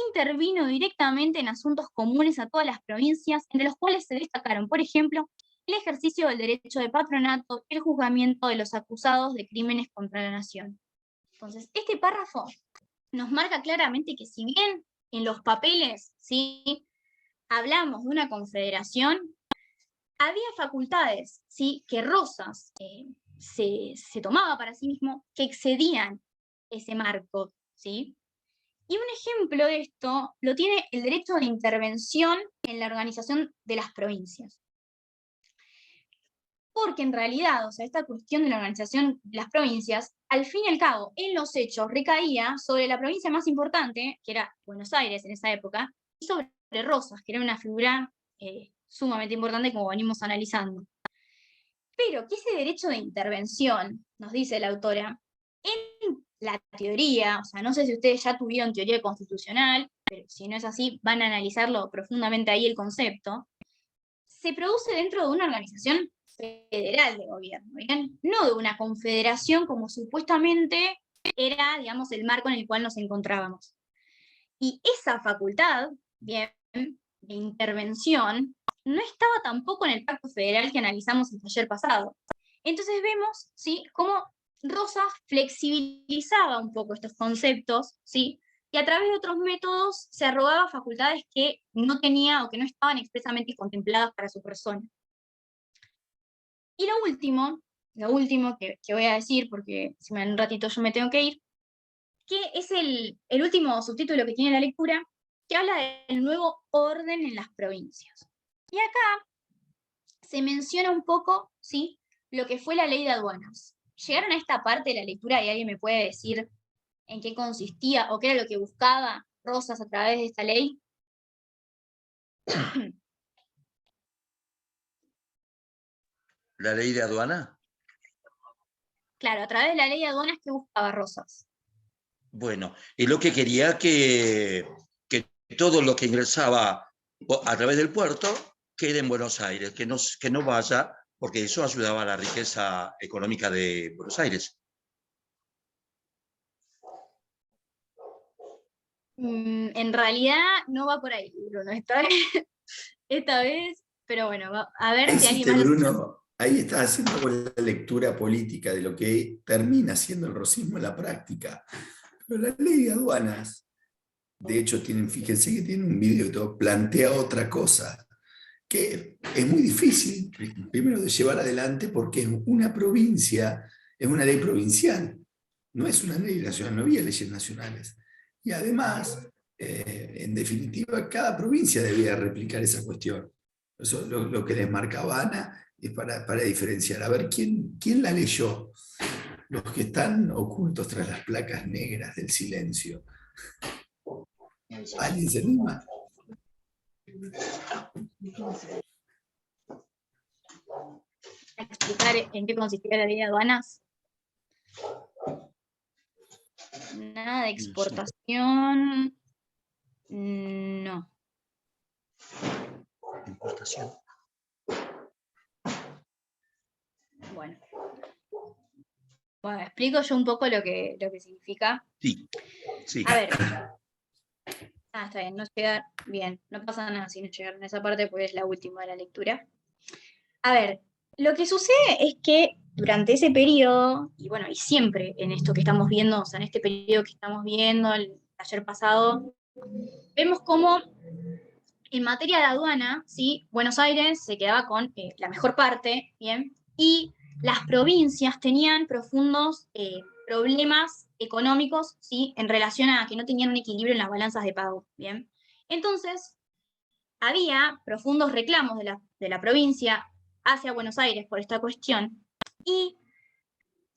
intervino directamente en asuntos comunes a todas las provincias, entre los cuales se destacaron, por ejemplo, el ejercicio del derecho de patronato y el juzgamiento de los acusados de crímenes contra la nación. Entonces, este párrafo nos marca claramente que, si bien en los papeles, ¿sí?, hablamos de una confederación, había facultades, ¿sí?, que Rosas se tomaba para sí mismo, que excedían ese marco, ¿sí? Y un ejemplo de esto lo tiene el derecho de intervención en la organización de las provincias. Porque en realidad, o sea, esta cuestión de la organización de las provincias, al fin y al cabo, en los hechos, recaía sobre la provincia más importante, que era Buenos Aires en esa época, y sobre Rosas, que era una figura sumamente importante, como venimos analizando. Pero que ese derecho de intervención, nos dice la autora, en la teoría, o sea, no sé si ustedes ya tuvieron teoría constitucional, pero si no es así, van a analizarlo profundamente ahí el concepto, se produce dentro de una organización federal de gobierno, ¿bien? No de una confederación como supuestamente era, digamos, el marco en el cual nos encontrábamos. Y esa facultad, bien, de intervención, no estaba tampoco en el Pacto Federal que analizamos el taller pasado. Entonces vemos, ¿sí?, cómo Rosas flexibilizaba un poco estos conceptos, ¿sí?, y a través de otros métodos se arrogaba facultades que no tenía o que no estaban expresamente contempladas para su persona. Y lo último que voy a decir, porque si me en un ratito yo me tengo que ir, que es el último subtítulo que tiene la lectura, que habla del nuevo orden en las provincias. Y acá se menciona un poco, ¿sí?, lo que fue la ley de aduanas. ¿Llegaron a esta parte de la lectura y alguien me puede decir en qué consistía o qué era lo que buscaba Rosas a través de esta ley? ¿La ley de aduana? Claro, a través de la ley de aduanas, ¿qué buscaba Rosas? Bueno, es lo que quería que todo lo que ingresaba a través del puerto quede en Buenos Aires, que no vaya, porque eso ayudaba a la riqueza económica de Buenos Aires. En realidad no va por ahí, Bruno, esta vez, pero bueno, a ver Ahí si alguien hiciste, más lo... Bruno, ahí estás haciendo la lectura política de lo que termina siendo el rosismo en la práctica. Pero la ley de aduanas, de hecho, fíjense que tiene un video y todo, plantea otra cosa, que es muy difícil, primero, de llevar adelante porque es una provincia, es una ley provincial, no es una ley nacional, no había leyes nacionales. Y además, en definitiva, cada provincia debía replicar esa cuestión. Eso lo que les marcaba Ana es para diferenciar. A ver, ¿quién la leyó? Los que están ocultos tras las placas negras del silencio. ¿Alguien se anima? explicar en qué consistía la ley de aduanas. Nada de exportación. No. Importación. Bueno. Bueno, explico yo un poco lo que significa. Sí, sí. A ver. Está bien, no llegar. Bien, no pasa nada si no llegar en esa parte, porque es la última de la lectura. A ver, lo que sucede es que durante ese periodo, y bueno, y siempre en esto que estamos viendo, o sea, en este periodo que estamos viendo, el taller pasado, vemos cómo en materia de aduana, ¿sí?, Buenos Aires se quedaba con la mejor parte, ¿bien? Y las provincias tenían profundos problemas económicos, ¿sí?, en relación a que no tenían un equilibrio en las balanzas de pago, ¿bien? Entonces, había profundos reclamos de la provincia hacia Buenos Aires por esta cuestión, y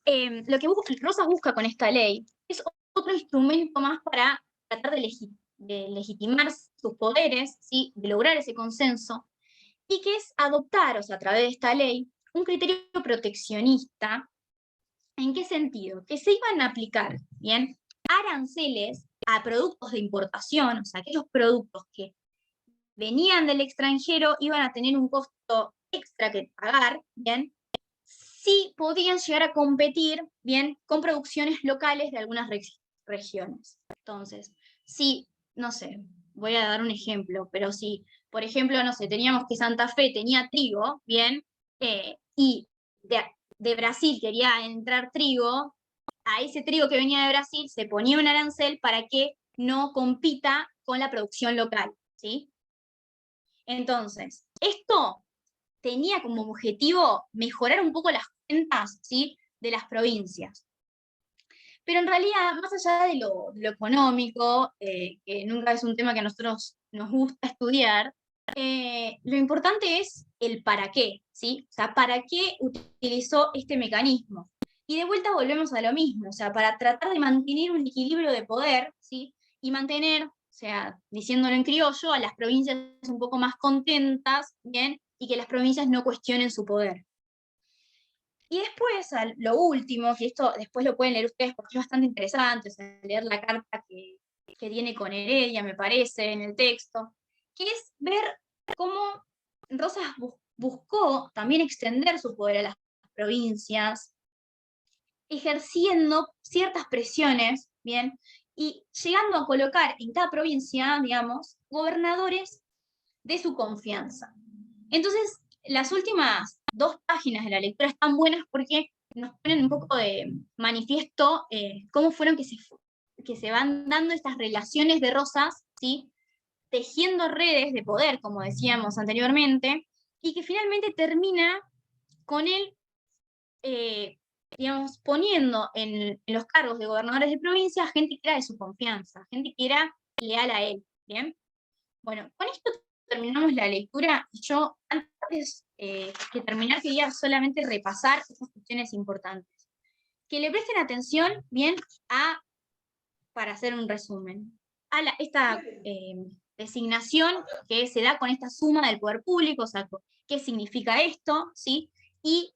lo que Rosas busca con esta ley es otro instrumento más para tratar de legitimar sus poderes, ¿sí?, de lograr ese consenso, y que es adoptar, o sea, a través de esta ley, un criterio proteccionista. ¿En qué sentido? Que se iban a aplicar, ¿bien?, aranceles a productos de importación, o sea, aquellos productos que venían del extranjero iban a tener un costo extra que pagar, ¿bien?, si podían llegar a competir, ¿bien?, con producciones locales de algunas regiones. Entonces, si, no sé, voy a dar un ejemplo, pero si, por ejemplo, no sé, teníamos que Santa Fe tenía trigo, ¿bien?, y de Brasil quería entrar trigo, a ese trigo que venía de Brasil se ponía un arancel para que no compita con la producción local, ¿sí? Entonces, esto tenía como objetivo mejorar un poco las cuentas, ¿sí?, de las provincias. Pero en realidad, más allá de lo económico, que nunca es un tema que a nosotros nos gusta estudiar, lo importante es el para qué, ¿sí? O sea, ¿para qué utilizó este mecanismo? Y de vuelta volvemos a lo mismo, o sea, para tratar de mantener un equilibrio de poder, ¿sí? Y mantener, o sea, diciéndolo en criollo, a las provincias un poco más contentas, ¿bien? Y que las provincias no cuestionen su poder. Y después, lo último, que esto después lo pueden leer ustedes porque es bastante interesante, o sea, leer la carta que tiene con Heredia, me parece, en el texto, que es ver cómo Rosas buscó también extender su poder a las provincias, ejerciendo ciertas presiones, ¿bien? Y llegando a colocar en cada provincia, digamos, gobernadores de su confianza. Entonces, las últimas 2 páginas de la lectura están buenas porque nos ponen un poco de manifiesto cómo fueron que se van dando estas relaciones de Rosas, ¿sí?, tejiendo redes de poder, como decíamos anteriormente, y que finalmente termina con él, digamos, poniendo en los cargos de gobernadores de provincia gente que era de su confianza, gente que era leal a él, ¿bien? Bueno, con esto terminamos la lectura. Yo, antes de terminar, quería solamente repasar estas cuestiones importantes. Que le presten atención, bien, para hacer un resumen, a esta designación que se da con esta suma del poder público, o sea, qué significa esto, ¿sí? Y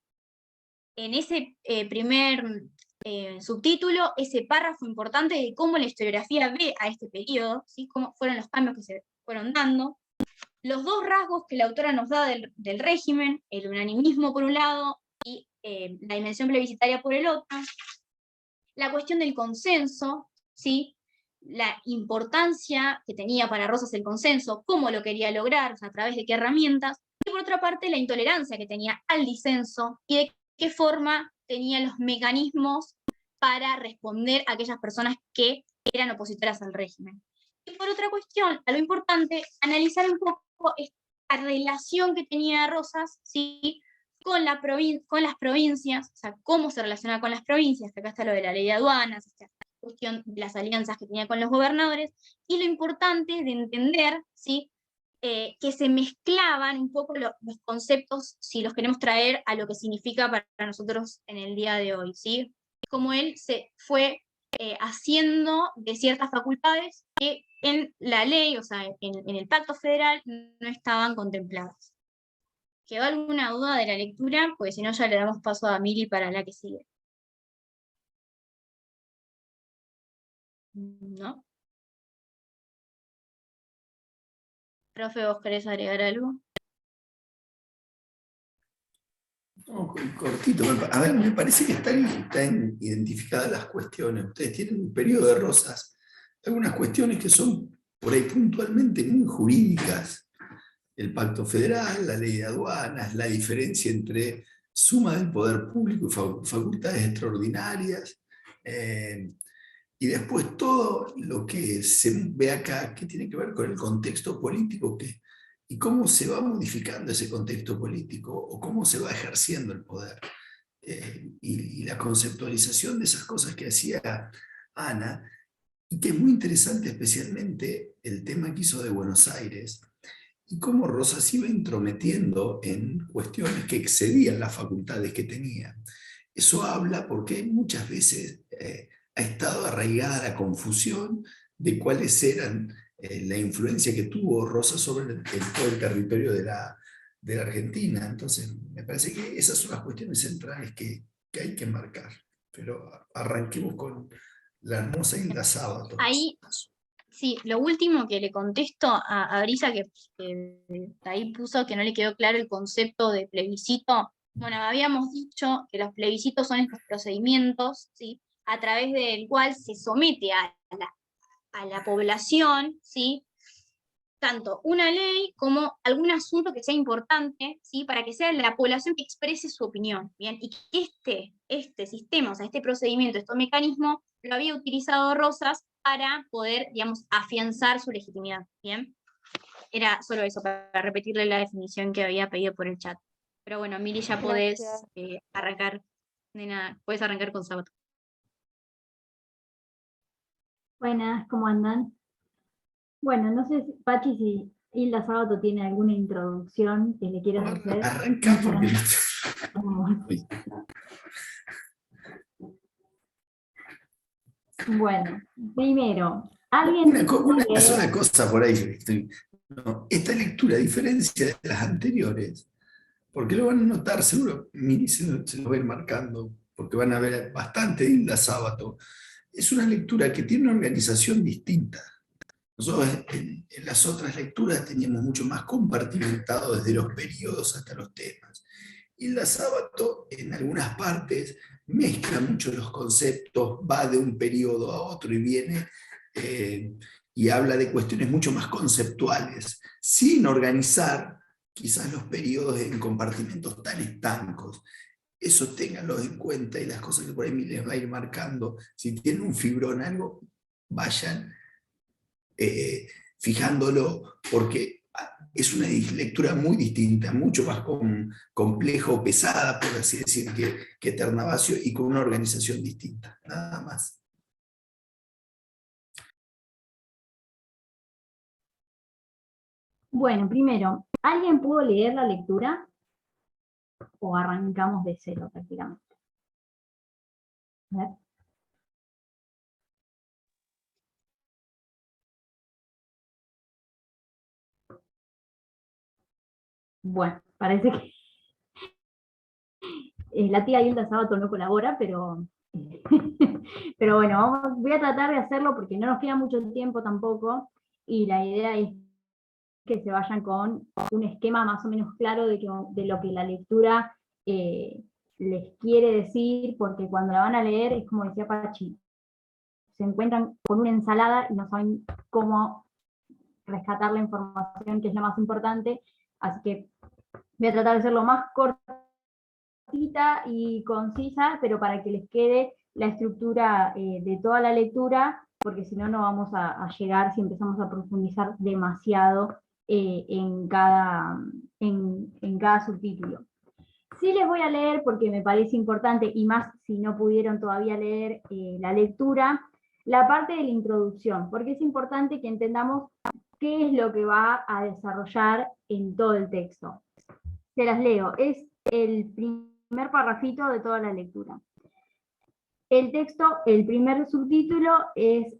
en ese primer subtítulo, ese párrafo importante de cómo la historiografía ve a este periodo, ¿sí?, cómo fueron los cambios que se fueron dando, los 2 rasgos que la autora nos da del régimen, el unanimismo por un lado y la dimensión plebiscitaria por el otro, la cuestión del consenso, ¿sí?, la importancia que tenía para Rosas el consenso, cómo lo quería lograr, o sea, a través de qué herramientas, y por otra parte la intolerancia que tenía al disenso y de qué forma tenía los mecanismos para responder a aquellas personas que eran opositoras al régimen. Y por otra cuestión, a lo importante, analizar un poco esta relación que tenía Rosas, ¿sí?, con las provincias, o sea, cómo se relaciona con las provincias, que acá está lo de la ley de aduanas, esta cuestión de las alianzas que tenía con los gobernadores, y lo importante de entender, ¿sí?, que se mezclaban un poco los conceptos, si los queremos traer a lo que significa para nosotros en el día de hoy, ¿sí? Como él se fue haciendo de ciertas facultades que en la ley, o sea, en el Pacto Federal, no estaban contempladas. ¿Quedó alguna duda de la lectura? Porque si no ya le damos paso a Mili para la que sigue. ¿No? Profe, ¿vos querés agregar algo? No, cortito. A ver, me parece que están identificadas las cuestiones. Ustedes tienen un periodo de Rosas, algunas cuestiones que son por ahí puntualmente muy jurídicas. El Pacto Federal, la ley de aduanas, la diferencia entre suma del poder público y facultades extraordinarias. Y después todo lo que se ve acá, que tiene que ver con el contexto político y cómo se va modificando ese contexto político o cómo se va ejerciendo el poder. Y la conceptualización de esas cosas que hacía Ana, y que es muy interesante especialmente el tema que hizo de Buenos Aires, y cómo Rosas iba intrometiendo en cuestiones que excedían las facultades que tenía. Eso habla porque muchas veces ha estado arraigada la confusión de cuáles eran la influencia que tuvo Rosas sobre todo el territorio de la Argentina. Entonces, me parece que esas son las cuestiones centrales que hay que marcar. Pero arranquemos con la hermosa Hilda Sábato. Ahí, sí, lo último que le contesto a Brisa, que ahí puso que no le quedó claro el concepto de plebiscito. Bueno, habíamos dicho que los plebiscitos son estos procedimientos, ¿sí?, a través del cual se somete a la población, ¿sí?, tanto una ley como algún asunto que sea importante, ¿sí?, para que sea la población que exprese su opinión, ¿bien? Y que este sistema, o sea, este procedimiento, este mecanismo, lo había utilizado Rosas para poder, digamos, afianzar su legitimidad, ¿bien? Era solo eso, para repetirle la definición que había pedido por el chat. Pero bueno, Mili, ya podés Gracias. arrancar, nena, podés arrancar con Sábato. Buenas, ¿cómo andan? Bueno, no sé, Pachi, si Hilda Sábato tiene alguna introducción que le quieras hacer. Arranca porque Uy. Bueno, primero, alguien una sola cosa por ahí. No, esta lectura, a diferencia de las anteriores, porque lo van a notar, seguro, Miri se lo va a ir marcando, porque van a ver bastante Hilda Sábato. Es una lectura que tiene una organización distinta. Nosotros en las otras lecturas teníamos mucho más compartimentado desde los periodos hasta los temas. Hilda Sábato en algunas partes mezcla mucho los conceptos, va de un periodo a otro y viene y habla de cuestiones mucho más conceptuales, sin organizar quizás los periodos en compartimentos tan estancos. Eso ténganlo en cuenta y las cosas que por ahí les va a ir marcando. Si tienen un fibrón, algo, vayan fijándolo, porque es una lectura muy distinta, mucho más complejo, pesada, por así decir, que Ternavasio, y con una organización distinta, nada más. Bueno, primero, ¿alguien pudo leer la lectura? ¿O arrancamos de cero prácticamente? A ver. Bueno, parece que la tía Hilda Sábato no colabora, pero bueno, voy a tratar de hacerlo porque no nos queda mucho tiempo tampoco, y la idea es que se vayan con un esquema más o menos claro de lo que la lectura les quiere decir, porque cuando la van a leer, es como decía Pachi, se encuentran con una ensalada y no saben cómo rescatar la información, que es lo más importante, así que voy a tratar de ser lo más cortita y concisa, pero para que les quede la estructura de toda la lectura, porque si no, no vamos a llegar si empezamos a profundizar demasiado en cada subtítulo. Sí les voy a leer, porque me parece importante, y más si no pudieron todavía leer la lectura, la parte de la introducción, porque es importante que entendamos qué es lo que va a desarrollar en todo el texto. Se las leo, es el primer parrafito de toda la lectura. El texto, el primer subtítulo es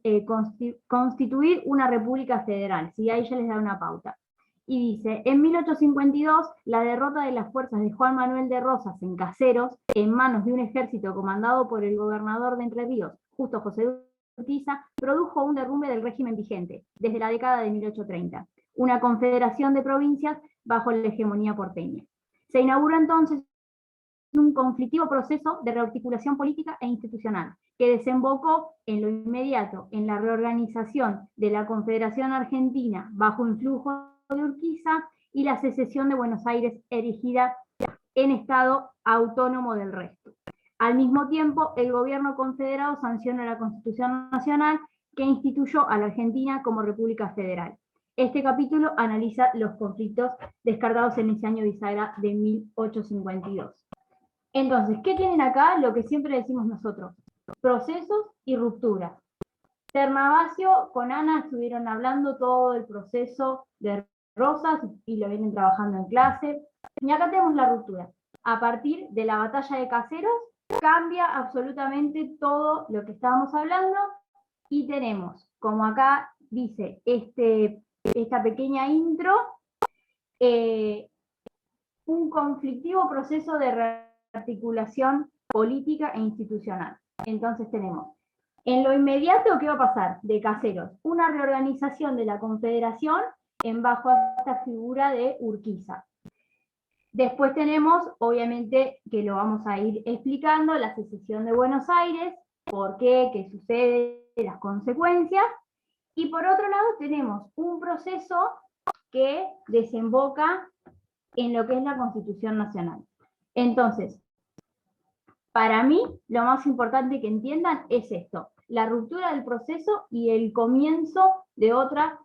constituir una república federal, ¿sí? Ahí ya les da una pauta. Y dice, en 1852, la derrota de las fuerzas de Juan Manuel de Rosas en Caseros, en manos de un ejército comandado por el gobernador de Entre Ríos, Justo José Urquiza, produjo un derrumbe del régimen vigente, desde la década de 1830, una confederación de provincias bajo la hegemonía porteña. Se inaugura entonces un conflictivo proceso de rearticulación política e institucional, que desembocó en lo inmediato en la reorganización de la Confederación Argentina bajo influjo de Urquiza y la secesión de Buenos Aires erigida en Estado autónomo del resto. Al mismo tiempo, el gobierno confederado sanciona la Constitución Nacional que instituyó a la Argentina como República Federal. Este capítulo analiza los conflictos descartados en ese año bisagra de 1852. Entonces, ¿qué tienen acá? Lo que siempre decimos nosotros, procesos y rupturas. Ternavasio con Ana estuvieron hablando todo el proceso de Rosas y lo vienen trabajando en clase. Y acá tenemos la ruptura. A partir de la batalla de Caseros, cambia absolutamente todo lo que estábamos hablando y tenemos, como acá dice esta pequeña intro, un conflictivo proceso de articulación política e institucional. Entonces tenemos, en lo inmediato, ¿qué va a pasar? De Caseros, una reorganización de la Confederación en bajo a esta figura de Urquiza. Después tenemos, obviamente, que lo vamos a ir explicando, la secesión de Buenos Aires, por qué sucede, las consecuencias, y por otro lado tenemos un proceso que desemboca en lo que es la Constitución Nacional. Entonces, para mí, lo más importante que entiendan es esto, la ruptura del proceso y el comienzo de otra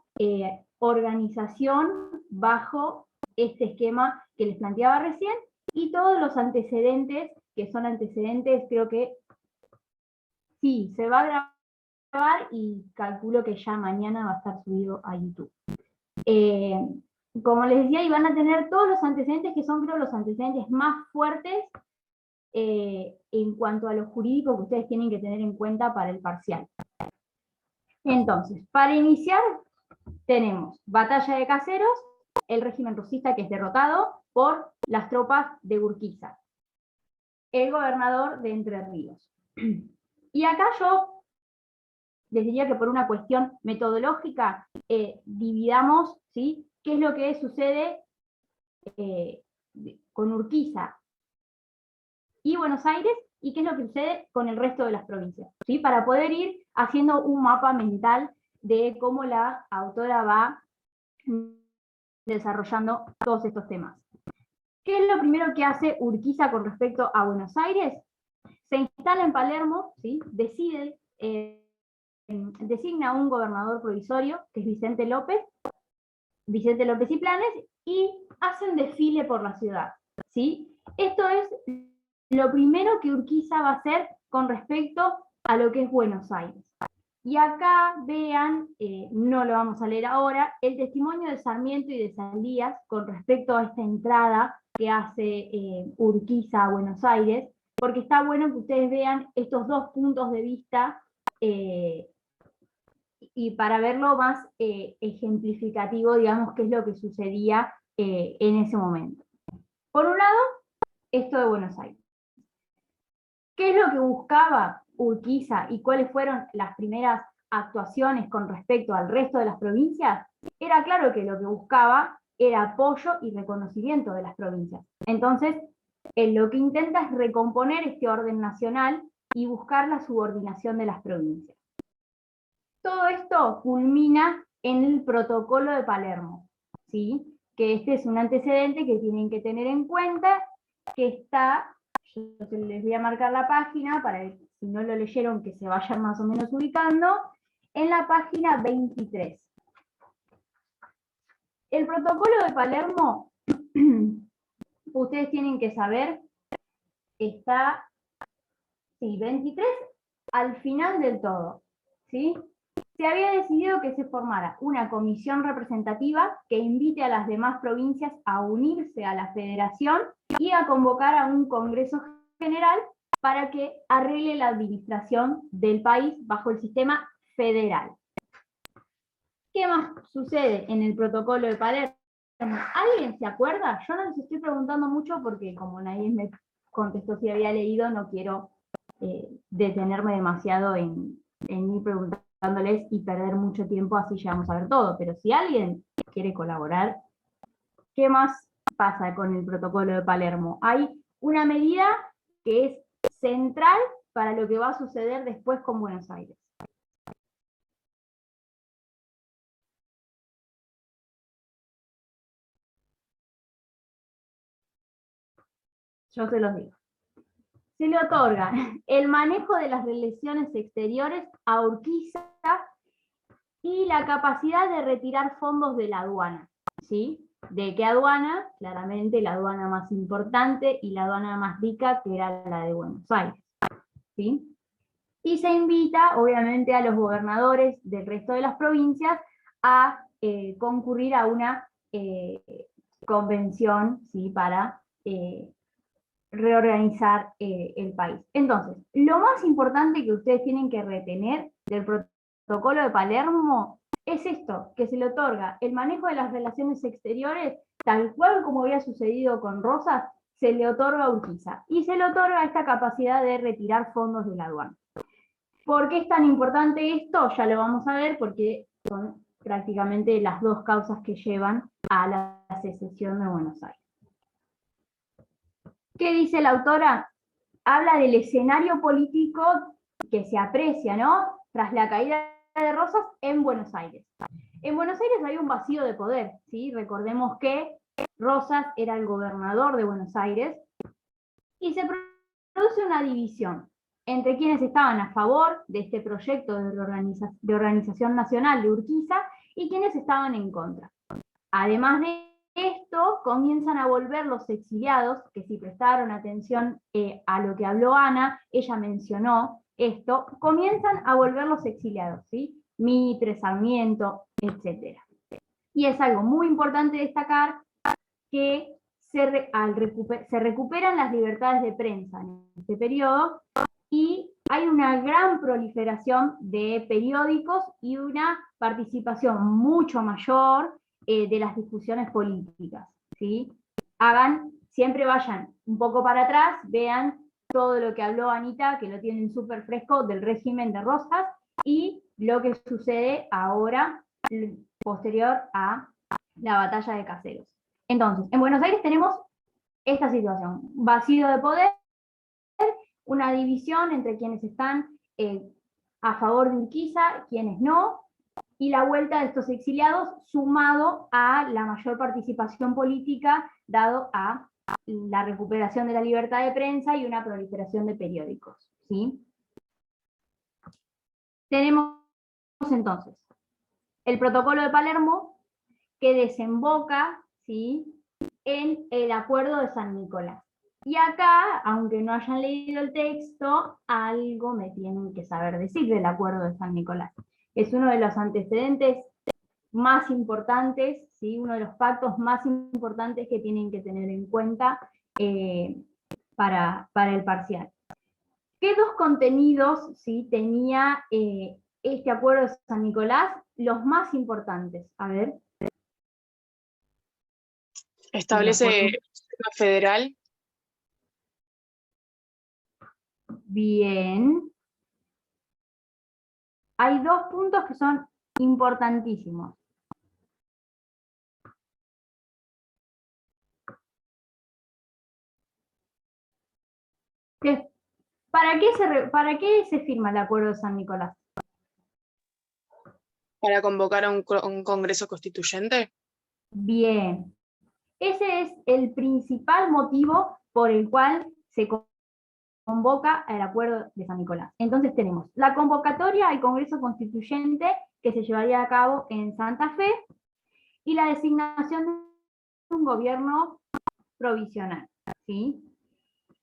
organización bajo este esquema que les planteaba recién, y todos los antecedentes, que son antecedentes, creo que sí, se va a grabar y calculo que ya mañana va a estar subido a YouTube. Como les decía, y van a tener todos los antecedentes que son, creo, los antecedentes más fuertes en cuanto a lo jurídico que ustedes tienen que tener en cuenta para el parcial. Entonces, para iniciar, tenemos Batalla de Caseros, el régimen rosista que es derrotado por las tropas de Urquiza, el gobernador de Entre Ríos. Y acá yo les diría que por una cuestión metodológica dividamos, ¿sí?, qué es lo que sucede con Urquiza y Buenos Aires y qué es lo que sucede con el resto de las provincias, ¿sí?, para poder ir haciendo un mapa mental de cómo la autora va desarrollando todos estos temas. ¿Qué es lo primero que hace Urquiza con respecto a Buenos Aires? Se instala en Palermo, ¿sí?, designa un gobernador provisorio, que es Vicente López y Planes, y hacen desfile por la ciudad, ¿sí? Esto es lo primero que Urquiza va a hacer con respecto a lo que es Buenos Aires. Y acá vean, no lo vamos a leer ahora, el testimonio de Sarmiento y de Saldías con respecto a esta entrada que hace Urquiza a Buenos Aires, porque está bueno que ustedes vean estos dos puntos de vista y para verlo más ejemplificativo, digamos, qué es lo que sucedía en ese momento. Por un lado, esto de Buenos Aires. ¿Qué es lo que buscaba Urquiza y cuáles fueron las primeras actuaciones con respecto al resto de las provincias? Era claro que lo que buscaba era apoyo y reconocimiento de las provincias. Entonces, lo que intenta es recomponer este orden nacional y buscar la subordinación de las provincias. Todo esto culmina en el Protocolo de Palermo, ¿sí?, que este es un antecedente que tienen que tener en cuenta, que está, yo les voy a marcar la página para que si no lo leyeron que se vayan más o menos ubicando, en la página 23. El Protocolo de Palermo, ustedes tienen que saber, está, sí, 23 al final del todo, ¿sí? Se había decidido que se formara una comisión representativa que invite a las demás provincias a unirse a la federación y a convocar a un congreso general para que arregle la administración del país bajo el sistema federal. ¿Qué más sucede en el Protocolo de Palermo? ¿Alguien se acuerda? Yo no les estoy preguntando mucho porque como nadie me contestó si había leído, no quiero detenerme demasiado en ir preguntándoles y perder mucho tiempo, así llegamos a ver todo. Pero si alguien quiere colaborar, ¿qué más pasa con el Protocolo de Palermo? Hay una medida que es central para lo que va a suceder después con Buenos Aires. Yo se los digo. Se le otorga el manejo de las relaciones exteriores a Urquiza y la capacidad de retirar fondos de la aduana, ¿sí? ¿De qué aduana? Claramente la aduana más importante y la aduana más rica, que era la de Buenos Aires, ¿sí? Y se invita, obviamente, a los gobernadores del resto de las provincias a concurrir a una convención, ¿sí?, para reorganizar el país. Entonces, lo más importante que ustedes tienen que retener del Protocolo de Palermo es esto, que se le otorga el manejo de las relaciones exteriores, tal cual como había sucedido con Rosas, se le otorga a Urquiza, y se le otorga esta capacidad de retirar fondos de la aduana. ¿Por qué es tan importante esto? Ya lo vamos a ver, porque son prácticamente las dos causas que llevan a la secesión de Buenos Aires. ¿Qué dice la autora? Habla del escenario político que se aprecia, ¿no?, tras la caída de Rosas en Buenos Aires. En Buenos Aires había un vacío de poder, ¿sí? Recordemos que Rosas era el gobernador de Buenos Aires, y se produce una división entre quienes estaban a favor de este proyecto de organización nacional de Urquiza y quienes estaban en contra. Además de esto comienzan a volver los exiliados, que si prestaron atención a lo que habló Ana, ella mencionó esto, comienzan a volver los exiliados, ¿sí? Mitre, Sarmiento, etc. Y es algo muy importante destacar que se recuperan las libertades de prensa en este periodo y hay una gran proliferación de periódicos y una participación mucho mayor de las discusiones políticas, ¿sí? Siempre vayan un poco para atrás, vean todo lo que habló Anita, que lo tienen súper fresco, del régimen de Rosas, y lo que sucede ahora, posterior a la batalla de Caseros. Entonces, en Buenos Aires tenemos esta situación, vacío de poder, una división entre quienes están a favor de Urquiza, quienes no, y la vuelta de estos exiliados sumado a la mayor participación política dado a la recuperación de la libertad de prensa y una proliferación de periódicos, ¿sí? Tenemos entonces el protocolo de Palermo que desemboca, ¿sí?, en el acuerdo de San Nicolás. Y acá, aunque no hayan leído el texto, algo me tienen que saber decir del acuerdo de San Nicolás. Es uno de los antecedentes más importantes, ¿sí?, uno de los pactos más importantes que tienen que tener en cuenta para el parcial. ¿Qué dos contenidos, ¿sí?, tenía este acuerdo de San Nicolás? Los más importantes, a ver. Establece el sistema federal. Bien. Hay dos puntos que son importantísimos. ¿Para qué se firma el acuerdo de San Nicolás? Para convocar a un congreso constituyente. Bien. Ese es el principal motivo por el cual se convoca el acuerdo de San Nicolás. Entonces tenemos la convocatoria al Congreso Constituyente que se llevaría a cabo en Santa Fe y la designación de un gobierno provisional, ¿sí?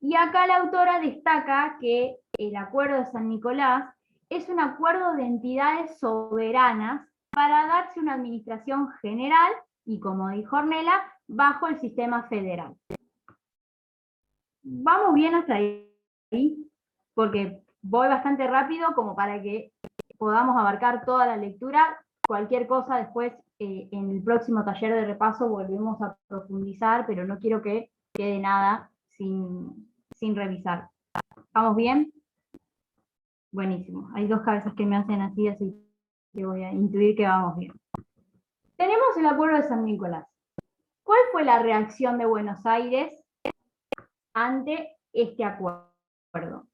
Y acá la autora destaca que el acuerdo de San Nicolás es un acuerdo de entidades soberanas para darse una administración general y, como dijo Ornella, bajo el sistema federal. Vamos bien hasta ahí, porque voy bastante rápido como para que podamos abarcar toda la lectura. Cualquier cosa después en el próximo taller de repaso volvemos a profundizar, pero no quiero que quede nada sin revisar. ¿Vamos bien? Buenísimo. Hay dos cabezas que me hacen así que voy a intuir que vamos bien. Tenemos el acuerdo de San Nicolás. ¿Cuál fue la reacción de Buenos Aires ante este acuerdo?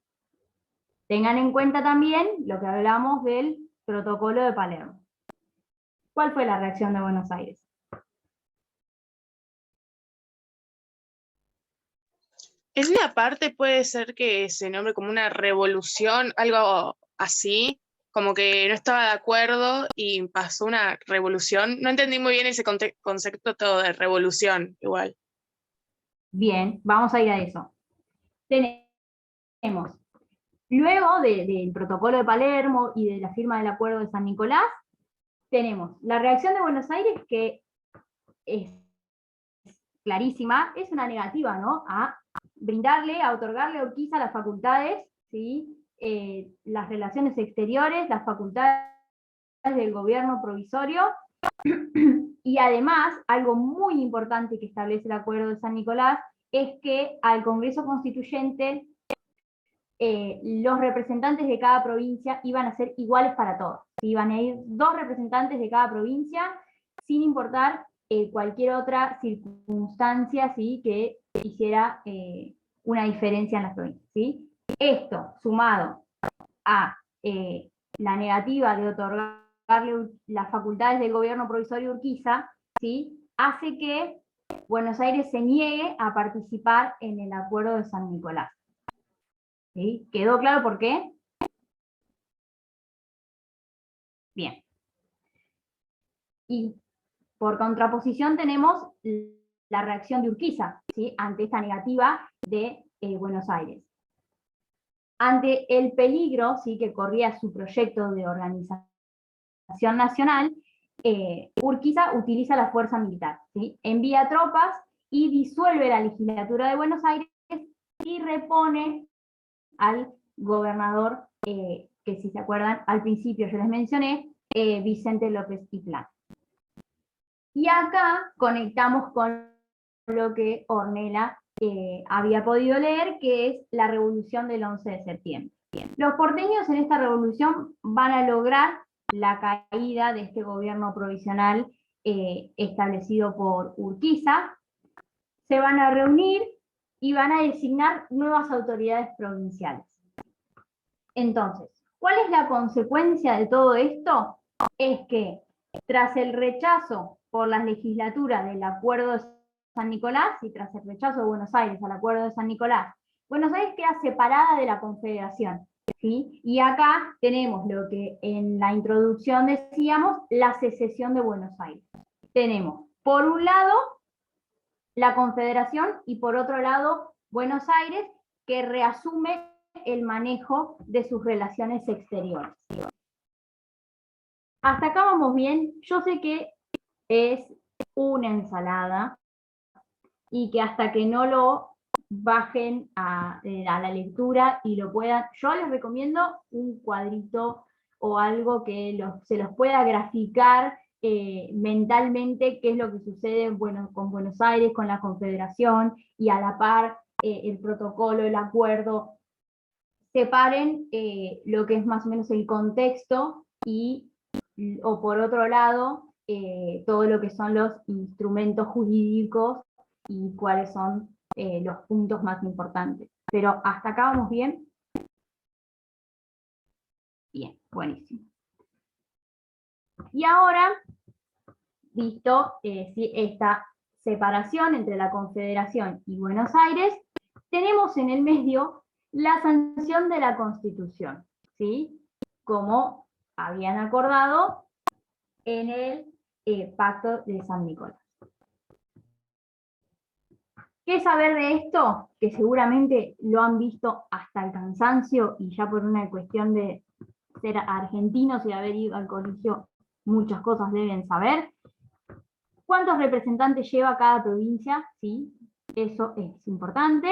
Tengan en cuenta también lo que hablamos del protocolo de Palermo. ¿Cuál fue la reacción de Buenos Aires? En una parte puede ser que se nombre como una revolución, algo así, como que no estaba de acuerdo y pasó una revolución. No entendí muy bien ese concepto todo de revolución, igual. Bien, vamos a ir a eso. Tenemos, luego del protocolo de Palermo y de la firma del acuerdo de San Nicolás, tenemos la reacción de Buenos Aires, que es clarísima, es una negativa, ¿no?, a brindarle, a otorgarle a Urquiza las facultades, ¿sí?, las relaciones exteriores, las facultades del gobierno provisorio, y además, algo muy importante que establece el acuerdo de San Nicolás, es que al Congreso Constituyente los representantes de cada provincia iban a ser iguales para todos. Iban a ir 2 representantes de cada provincia, sin importar cualquier otra circunstancia, ¿sí?, que hiciera una diferencia en las provincias, ¿sí? Esto, sumado a la negativa de otorgarle las facultades del gobierno provisorio Urquiza, ¿sí?, hace que Buenos Aires se niegue a participar en el acuerdo de San Nicolás. ¿Sí? ¿Quedó claro por qué? Bien. Y Por contraposición tenemos la reacción de Urquiza, ¿sí? Ante esta negativa de Buenos Aires. Ante el peligro, ¿sí?, que corría su proyecto de organización nacional, Urquiza utiliza la fuerza militar, ¿sí? Envía tropas y disuelve la legislatura de Buenos Aires y repone al gobernador, que si se acuerdan, al principio yo les mencioné, Vicente López Iplán. Y acá conectamos con lo que Ornella había podido leer, que es la revolución del 11 de septiembre. Los porteños en esta revolución van a lograr la caída de este gobierno provisional establecido por Urquiza, se van a reunir y van a designar nuevas autoridades provinciales. Entonces, ¿cuál es la consecuencia de todo esto? Es que tras el rechazo por las legislaturas del Acuerdo de San Nicolás y tras el rechazo de Buenos Aires al Acuerdo de San Nicolás, Buenos Aires queda separada de la Confederación, ¿sí? Y acá tenemos lo que en la introducción decíamos, la secesión de Buenos Aires. Tenemos, por un lado, la Confederación y por otro lado, Buenos Aires, que reasume el manejo de sus relaciones exteriores. Hasta acá vamos bien. Yo sé que es una ensalada y que hasta que no lo bajen a la lectura y lo puedan, yo les recomiendo un cuadrito o algo que se los pueda graficar mentalmente qué es lo que sucede, bueno, con Buenos Aires, con la Confederación, y a la par el protocolo, el acuerdo. Separen lo que es más o menos el contexto o por otro lado, todo lo que son los instrumentos jurídicos y cuáles son los puntos más importantes. Pero hasta acá vamos bien. Bien, buenísimo. Y ahora, visto esta separación entre la Confederación y Buenos Aires, tenemos en el medio la sanción de la Constitución, ¿sí? Como habían acordado en el Pacto de San Nicolás. ¿Qué saber de esto? Que seguramente lo han visto hasta el cansancio y ya por una cuestión de ser argentinos y haber ido al colegio, muchas cosas deben saber. ¿Cuántos representantes lleva cada provincia? Sí, eso es importante,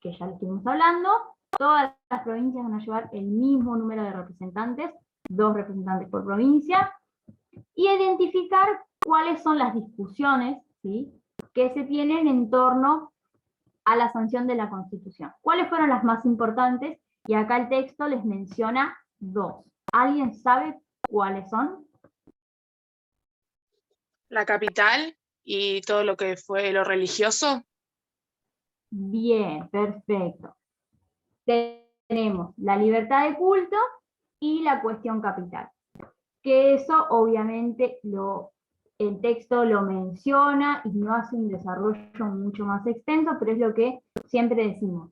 que ya lo estuvimos hablando. Todas las provincias van a llevar el mismo número de representantes, 2 representantes por provincia, y identificar cuáles son las discusiones, ¿sí?, que se tienen en torno a la sanción de la Constitución. ¿Cuáles fueron las más importantes? Y acá el texto les menciona 2. ¿Alguien sabe cuáles son? La capital y todo lo que fue lo religioso. Bien, perfecto. Tenemos la libertad de culto y la cuestión capital. Que eso obviamente el texto lo menciona y no hace un desarrollo mucho más extenso, pero es lo que siempre decimos.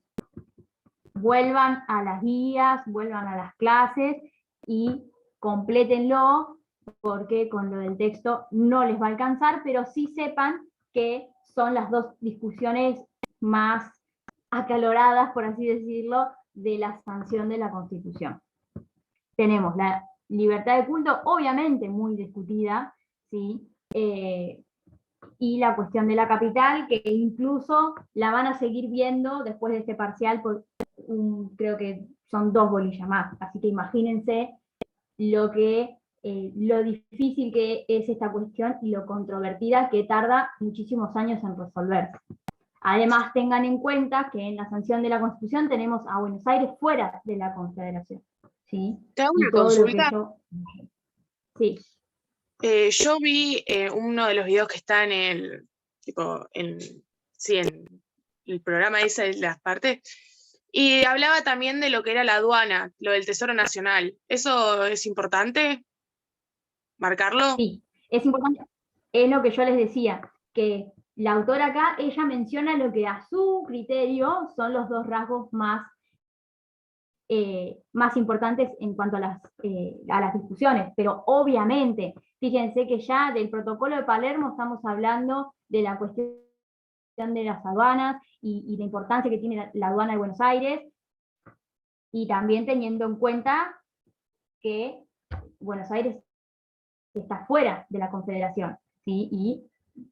Vuelvan a las guías, vuelvan a las clases y complétenlo, porque con lo del texto no les va a alcanzar, pero sí sepan que son las 2 discusiones más acaloradas, por así decirlo, de la sanción de la Constitución. Tenemos la libertad de culto, obviamente muy discutida, ¿sí? Y la cuestión de la capital, que incluso la van a seguir viendo después de este parcial, creo que son 2 bolillas más, así que imagínense lo difícil que es esta cuestión y lo controvertida que tarda muchísimos años en resolverse. Además, tengan en cuenta que en la sanción de la Constitución tenemos a Buenos Aires fuera de la Confederación, ¿sí? ¿Te hago Y una todo lo consulta? Sí. Yo vi uno de los videos que está en el programa ese de las partes, y hablaba también de lo que era la aduana, lo del Tesoro Nacional. ¿Eso es importante? ¿Marcarlo? Sí, es importante, es lo que yo les decía, que la autora acá, ella menciona lo que a su criterio son los 2 rasgos más importantes en cuanto a las discusiones, pero obviamente Fíjense que ya del protocolo de Palermo estamos hablando de la cuestión de las aduanas y la importancia que tiene la aduana de Buenos Aires, y también teniendo en cuenta que Buenos Aires está fuera de la Confederación, ¿sí? Y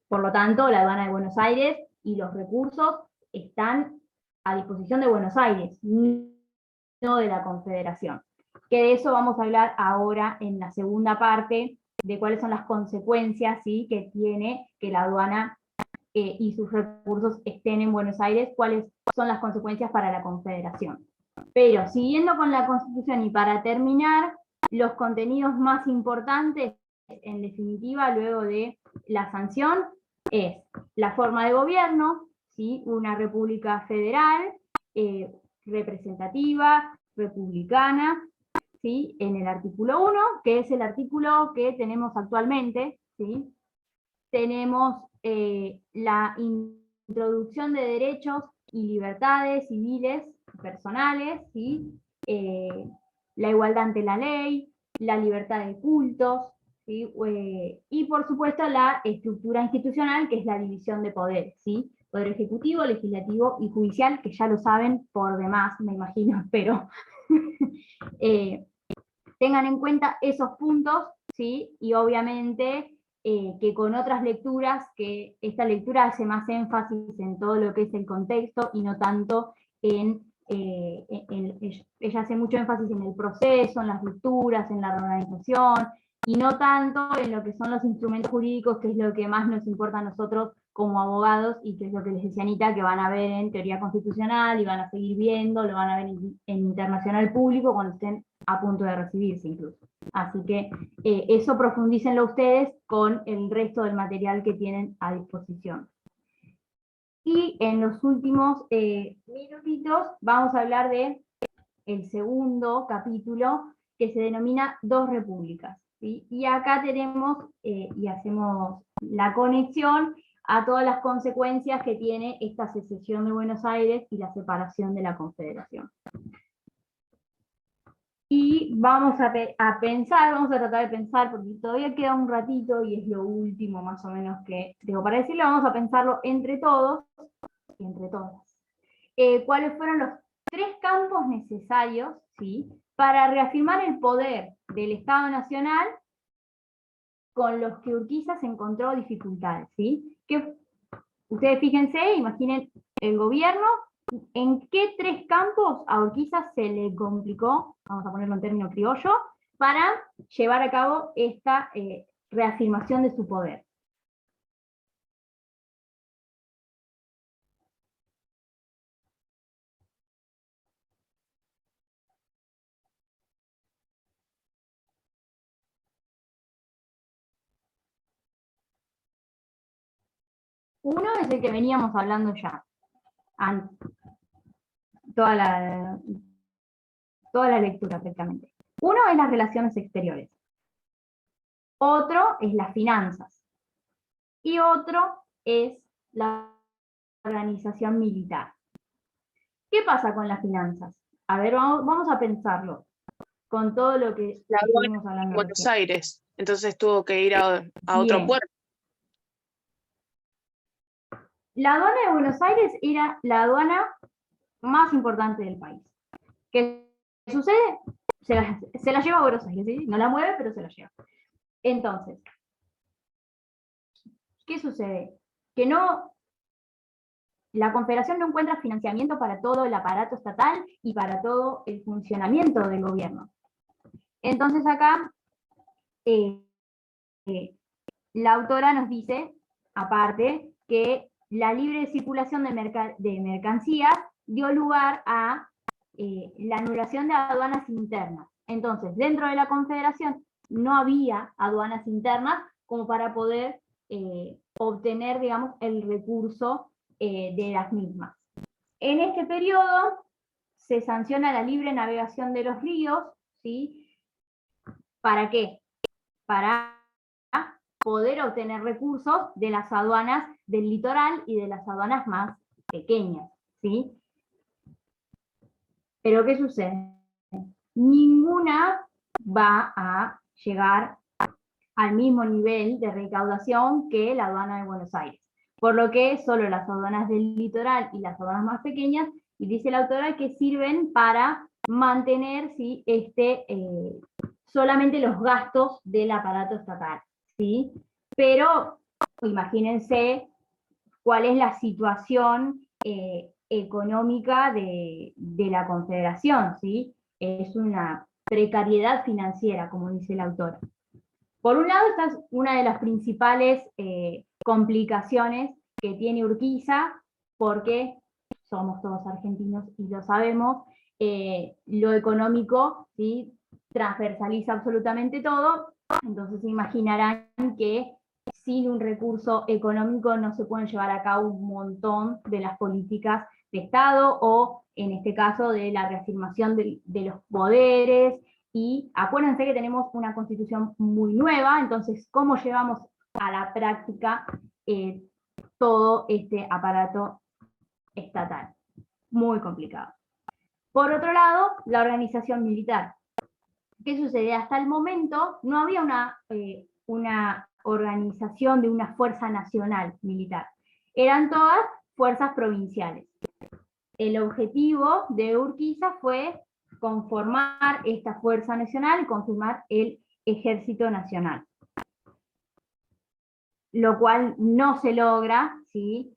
por lo tanto la aduana de Buenos Aires y los recursos están a disposición de Buenos Aires, no de la Confederación. Que de eso vamos a hablar ahora en la segunda parte, de cuáles son las consecuencias, ¿sí?, que tiene que la aduana y sus recursos estén en Buenos Aires, cuáles son las consecuencias para la Confederación. Pero siguiendo con la Constitución y para terminar, los contenidos más importantes, en definitiva, luego de la sanción, es la forma de gobierno, ¿sí?, una república federal, representativa, republicana, ¿sí?, en el artículo 1, que es el artículo que tenemos actualmente, ¿sí? Tenemos la introducción de derechos y libertades civiles personales, ¿sí? La igualdad ante la ley, la libertad de cultos, ¿sí? Y por supuesto la estructura institucional, que es la división de poderes, ¿sí? Poder ejecutivo, legislativo y judicial, que ya lo saben por demás, me imagino, pero tengan en cuenta esos puntos, ¿sí? Y obviamente que con otras lecturas, que esta lectura hace más énfasis en todo lo que es el contexto y no tanto ella hace mucho énfasis en el proceso, en las rupturas, en la reorganización, y no tanto en lo que son los instrumentos jurídicos, que es lo que más nos importa a nosotros como abogados, y que es lo que les decía Anita, que van a ver en teoría constitucional, y van a seguir viendo, lo van a ver en internacional público, cuando estén a punto de recibirse incluso. Así que eso profundícenlo ustedes con el resto del material que tienen a disposición. Y en los últimos minutitos vamos a hablar de el segundo capítulo, que se denomina Dos Repúblicas, ¿sí? Y acá tenemos, y hacemos la conexión a todas las consecuencias que tiene esta secesión de Buenos Aires y la separación de la Confederación. Y vamos a pensar, vamos a tratar de pensar, porque todavía queda un ratito y es lo último más o menos que tengo para decirle, vamos a pensarlo entre todos y entre todas. ¿Cuáles fueron los 3 campos necesarios, ¿sí?, para reafirmar el poder del Estado Nacional con los que Urquiza se encontró dificultades, ¿sí? Que ustedes fíjense, imaginen el gobierno, ¿en qué 3 campos a Urquiza se le complicó, vamos a ponerlo en término criollo, para llevar a cabo esta reafirmación de su poder? Uno es el que veníamos hablando ya, antes, toda la lectura prácticamente. Uno es las relaciones exteriores, otro es las finanzas, y otro es la organización militar. ¿Qué pasa con las finanzas? A ver, vamos a pensarlo, con todo lo que La estuvimos aduana en hablando. Buenos Aires, entonces tuvo que ir a otro Bien. puerto. La aduana de Buenos Aires era la aduana más importante del país. ¿Qué sucede? Se la lleva a Buenos Aires, ¿sí? No la mueve, pero se la lleva. Entonces, ¿qué sucede? Que la Confederación no encuentra financiamiento para todo el aparato estatal y para todo el funcionamiento del gobierno. Entonces acá, la autora nos dice, aparte, que la libre circulación de mercancías dio lugar a la anulación de aduanas internas. Entonces, dentro de la Confederación no había aduanas internas como para poder obtener, digamos, el recurso de las mismas. En este periodo se sanciona la libre navegación de los ríos, ¿sí? ¿Para qué? Para poder obtener recursos de las aduanas del litoral y de las aduanas más pequeñas, ¿sí? Pero ¿qué sucede? Ninguna va a llegar al mismo nivel de recaudación que la aduana de Buenos Aires. Por lo que solo las aduanas del litoral y las aduanas más pequeñas, y dice la autora que sirven para mantener, ¿sí?, solamente los gastos del aparato estatal, ¿sí? Pero imagínense cuál es la situación económica de la Confederación, ¿sí? Es una precariedad financiera, como dice la autora. Por un lado, esta es una de las principales complicaciones que tiene Urquiza, porque somos todos argentinos y lo sabemos, lo económico, ¿sí?, transversaliza absolutamente todo, entonces se imaginarán que sin un recurso económico no se pueden llevar a cabo un montón de las políticas de Estado, o en este caso de la reafirmación de los poderes. Y acuérdense que tenemos una constitución muy nueva, entonces ¿cómo llevamos a la práctica todo este aparato estatal? Muy complicado. Por otro lado, la organización militar. ¿Qué sucede? Hasta el momento no había una organización de una fuerza nacional militar. Eran todas fuerzas provinciales. El objetivo de Urquiza fue conformar esta fuerza nacional y confirmar el ejército nacional. Lo cual no se logra, ¿sí?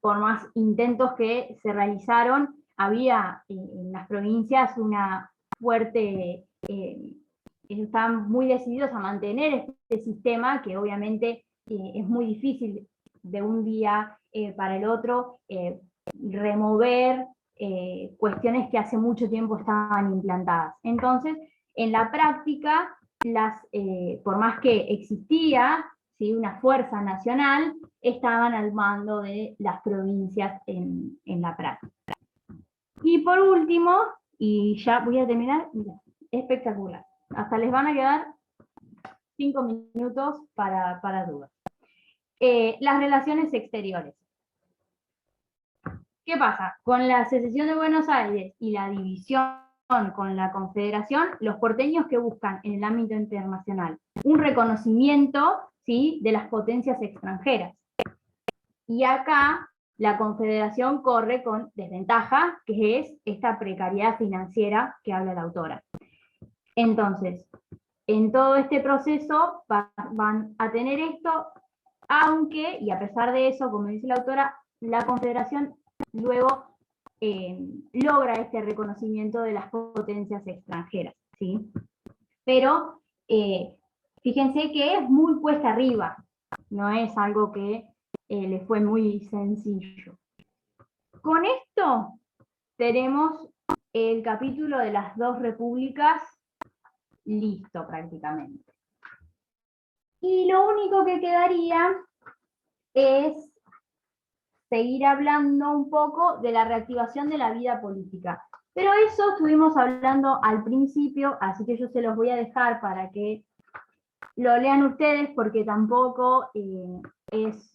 Por más intentos que se realizaron, había en las provincias una fuerte, ellos estaban muy decididos a mantener este sistema, que obviamente es muy difícil de un día para el otro remover cuestiones que hace mucho tiempo estaban implantadas. Entonces, en la práctica, por más que existía, ¿sí?, una fuerza nacional, estaban al mando de las provincias en la práctica. Y por último, y ya voy a terminar, mira, espectacular. Hasta les van a quedar 5 minutos para dudas. Las relaciones exteriores. ¿Qué pasa? Con la secesión de Buenos Aires y la división con la Confederación, los porteños que buscan en el ámbito internacional un reconocimiento, ¿sí?, de las potencias extranjeras. Y acá la Confederación corre con desventaja, que es esta precariedad financiera que habla la autora. Entonces, en todo este proceso van a tener esto, aunque, y a pesar de eso, como dice la autora, la Confederación luego logra este reconocimiento de las potencias extranjeras, ¿sí? Pero fíjense que es muy cuesta arriba, no es algo que le fue muy sencillo. Con esto tenemos el capítulo de las dos repúblicas listo prácticamente. Y lo único que quedaría es seguir hablando un poco de la reactivación de la vida política. Pero eso estuvimos hablando al principio, así que yo se los voy a dejar para que lo lean ustedes, porque tampoco es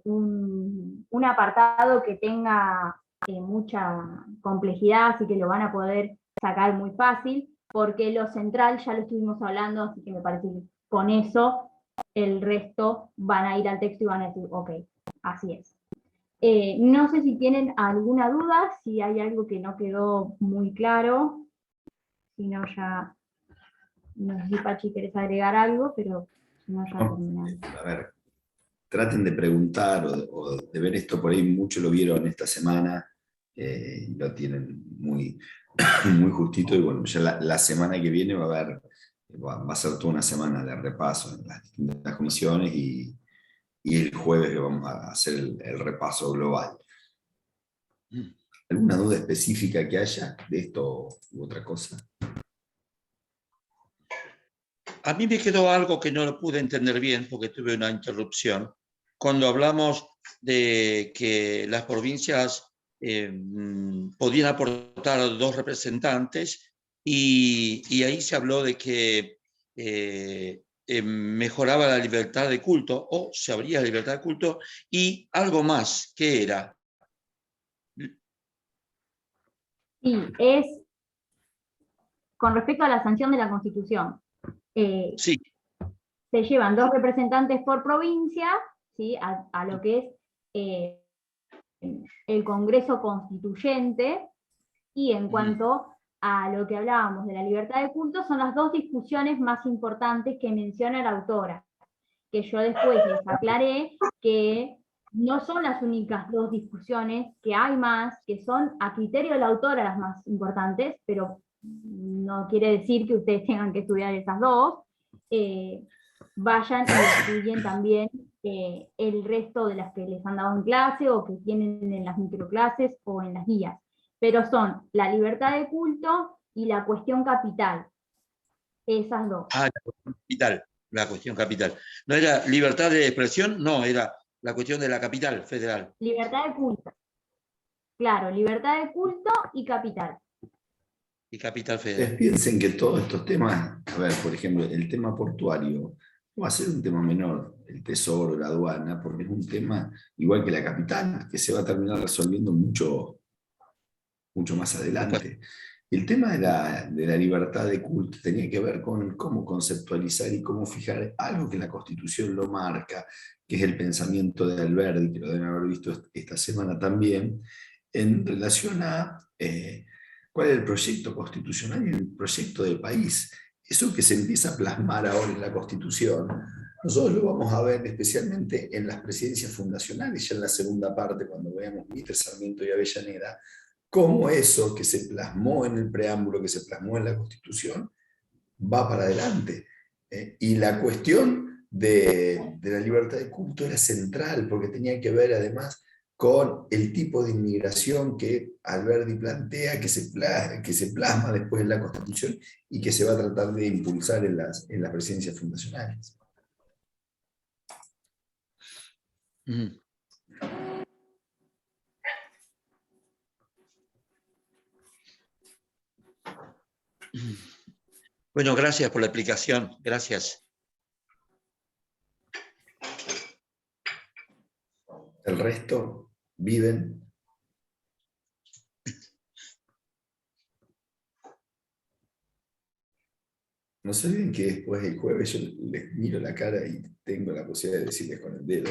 un apartado que tenga mucha complejidad, así que lo van a poder sacar muy fácil, porque lo central ya lo estuvimos hablando, así que me parece que con eso el resto van a ir al texto y van a decir, ok, así es. No sé si tienen alguna duda, si hay algo que no quedó muy claro, si no ya, no sé si Pachi querés agregar algo, pero si no ya terminamos. A ver, traten de preguntar o de ver esto por ahí, mucho lo vieron esta semana, lo tienen muy, muy justito, y bueno, ya la semana que viene va a ser toda una semana de repaso en las distintas comisiones, y el jueves vamos a hacer el repaso global. ¿Alguna duda específica que haya de esto u otra cosa? A mí me quedó algo que no lo pude entender bien porque tuve una interrupción. Cuando hablamos de que las provincias podían aportar 2 representantes, y ahí se habló de que mejoraba la libertad de culto, o se abría la libertad de culto, y algo más, ¿qué era? Sí, es con respecto a la sanción de la Constitución. Sí. se llevan 2 representantes por provincia, ¿sí? a lo que es el Congreso Constituyente, y en cuanto a lo que hablábamos de la libertad de culto, son las 2 discusiones más importantes que menciona la autora, que yo después les aclaré que no son las únicas 2 discusiones, que hay más, que son a criterio de la autora las más importantes, pero no quiere decir que ustedes tengan que estudiar esas 2, vayan y estudien también el resto de las que les han dado en clase, o que tienen en las microclases o en las guías. Pero son la libertad de culto y la cuestión capital. Esas 2. Ah, la cuestión capital. ¿No era libertad de expresión? No, era la cuestión de la capital federal. Libertad de culto. Claro, libertad de culto y capital. Y capital Ustedes federal. piensen que todos estos temas, a ver, por ejemplo, el tema portuario va a ser un tema menor, el tesoro, la aduana, porque es un tema igual que la capital, que se va a terminar resolviendo mucho más adelante. El tema de la libertad de culto tenía que ver con cómo conceptualizar y cómo fijar algo que la Constitución lo marca, que es el pensamiento de Alberdi, que lo deben haber visto esta semana también, en relación a cuál es el proyecto constitucional y el proyecto de país. Eso que se empieza a plasmar ahora en la Constitución, nosotros lo vamos a ver especialmente en las presidencias fundacionales, ya en la segunda parte, cuando veamos Mitre, Sarmiento y Avellaneda, cómo eso que se plasmó en el preámbulo, que se plasmó en la Constitución, va para adelante. Y la cuestión de la libertad de culto era central, porque tenía que ver además con el tipo de inmigración que Alberdi plantea, que se plasma después en la Constitución y que se va a tratar de impulsar en las presidencias fundacionales. Bueno, gracias por la explicación. Gracias. El resto viven. No se olviden que después del jueves yo les miro la cara y tengo la posibilidad de decirles con el dedo.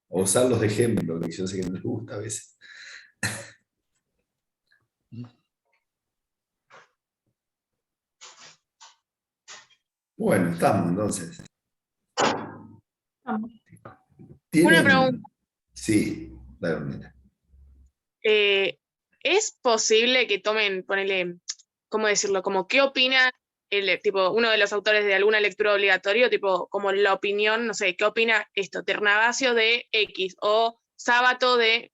O usarlos de ejemplo, que yo sé que no les gusta a veces. Bueno, estamos entonces. Una pregunta. Sí, dale, nena. ¿Es posible que tomen, ponele, ¿cómo decirlo? Como qué opina tipo, uno de los autores de alguna lectura obligatoria, tipo, como la opinión, no sé, ¿qué opina esto? Ternavasio de X o Sábato de...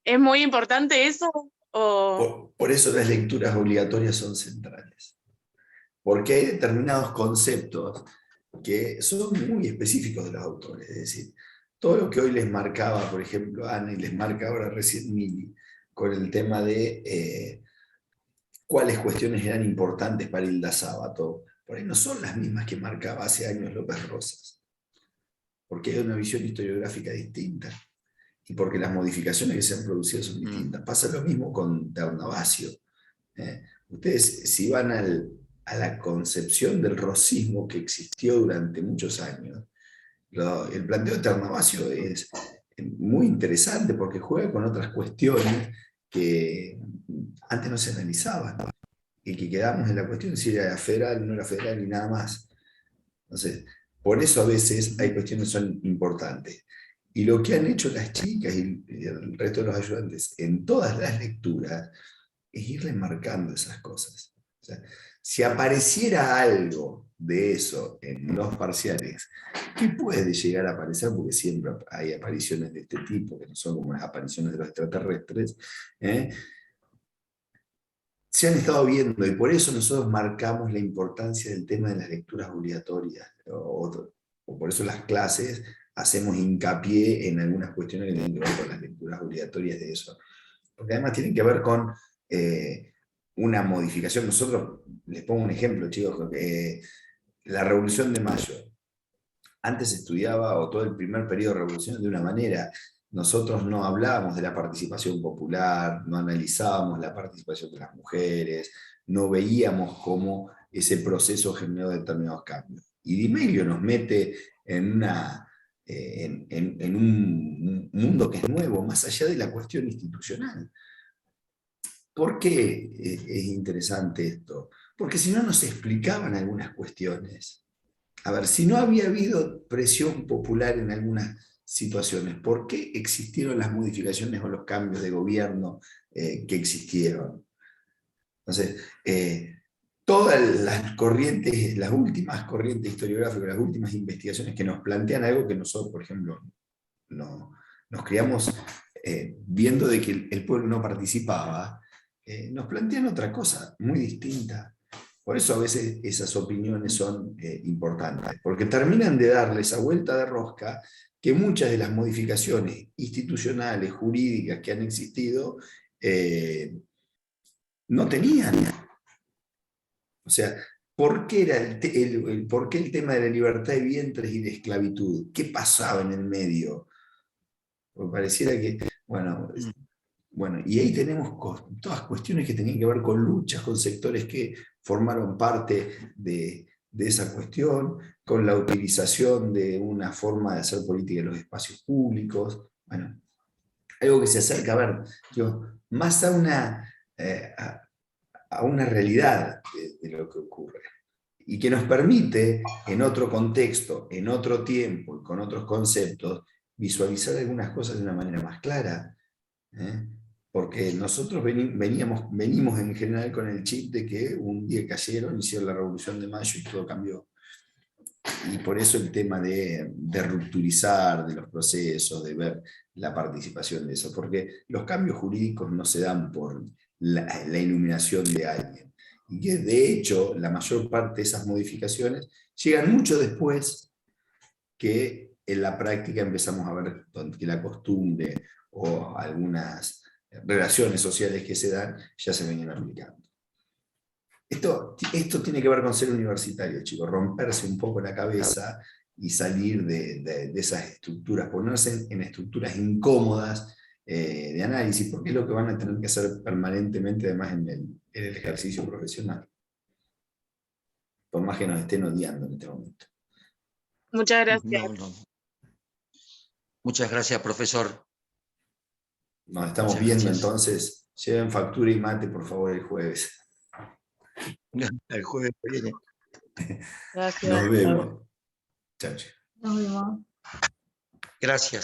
¿Es muy importante eso? O... Por eso las lecturas obligatorias son centrales. Porque hay determinados conceptos que son muy específicos de los autores. Es decir, todo lo que hoy les marcaba, por ejemplo, Ana, y les marca ahora recién Mili, con el tema de cuáles cuestiones eran importantes para Hilda Sábato, por ahí no son las mismas que marcaba hace años López Rosas, porque hay una visión historiográfica distinta, y porque las modificaciones que se han producido son distintas. Pasa lo mismo con Ternavasio. Ustedes, si van a la concepción del rosismo que existió durante muchos años, el planteo de Ternavasio es muy interesante porque juega con otras cuestiones que antes no se analizaban, y que quedamos en la cuestión de si era federal, no era federal y nada más. Entonces, por eso a veces hay cuestiones que son importantes. Y lo que han hecho las chicas y el resto de los ayudantes en todas las lecturas es ir remarcando esas cosas. O sea, si apareciera algo de eso en los parciales, ¿qué puede llegar a aparecer? Porque siempre hay apariciones de este tipo, que no son como las apariciones de los extraterrestres, se han estado viendo, y por eso nosotros marcamos la importancia del tema de las lecturas obligatorias, o por eso las clases hacemos hincapié en algunas cuestiones que tienen que ver con las lecturas obligatorias de eso, porque además tienen que ver con una modificación. Nosotros, les pongo un ejemplo, chicos, la Revolución de Mayo, antes se estudiaba, o todo el primer periodo de revolución, de una manera. Nosotros no hablábamos de la participación popular, no analizábamos la participación de las mujeres, no veíamos cómo ese proceso generó determinados cambios. Y Di Meglio nos mete en un mundo que es nuevo, más allá de la cuestión institucional. ¿Por qué es interesante esto? Porque si no nos explicaban algunas cuestiones. A ver, si no había habido presión popular en algunas situaciones, ¿por qué existieron las modificaciones o los cambios de gobierno que existieron? Entonces, todas las corrientes, las últimas corrientes historiográficas, las últimas investigaciones que nos plantean algo que nosotros, por ejemplo, nos criamos viendo de que el pueblo no participaba, nos plantean otra cosa muy distinta. Por eso a veces esas opiniones son importantes, porque terminan de darle esa vuelta de rosca que muchas de las modificaciones institucionales, jurídicas que han existido, no tenían. O sea, ¿por qué por qué el tema de la libertad de vientres y de esclavitud? ¿Qué pasaba en el medio? Porque pareciera que, bueno, y ahí tenemos todas cuestiones que tenían que ver con luchas, con sectores que formaron parte de esa cuestión, con la utilización de una forma de hacer política en los espacios públicos. Bueno, algo que se acerca, a ver, más a una realidad de lo que ocurre. Y que nos permite, en otro contexto, en otro tiempo, y con otros conceptos, visualizar algunas cosas de una manera más clara. Porque nosotros venimos en general con el chip de que un día cayeron, hicieron la Revolución de Mayo y todo cambió. Y por eso el tema de rupturizar de los procesos, de ver la participación de eso, porque los cambios jurídicos no se dan por la iluminación de alguien. Y que de hecho la mayor parte de esas modificaciones llegan mucho después que en la práctica empezamos a ver que la costumbre o algunas relaciones sociales que se dan ya se venían aplicando. Esto tiene que ver con ser universitario, chicos, romperse un poco la cabeza y salir de esas estructuras, ponerse en estructuras incómodas de análisis, porque es lo que van a tener que hacer permanentemente, además en el ejercicio profesional. Por más que nos estén odiando en este momento. Muchas gracias. Muchas gracias, profesor. Nos estamos Muchas viendo gracias. Entonces. Lleven factura y mate, por favor, el jueves. El jueves que viene. Gracias. Nos vemos. Chao. Nos vemos. Gracias.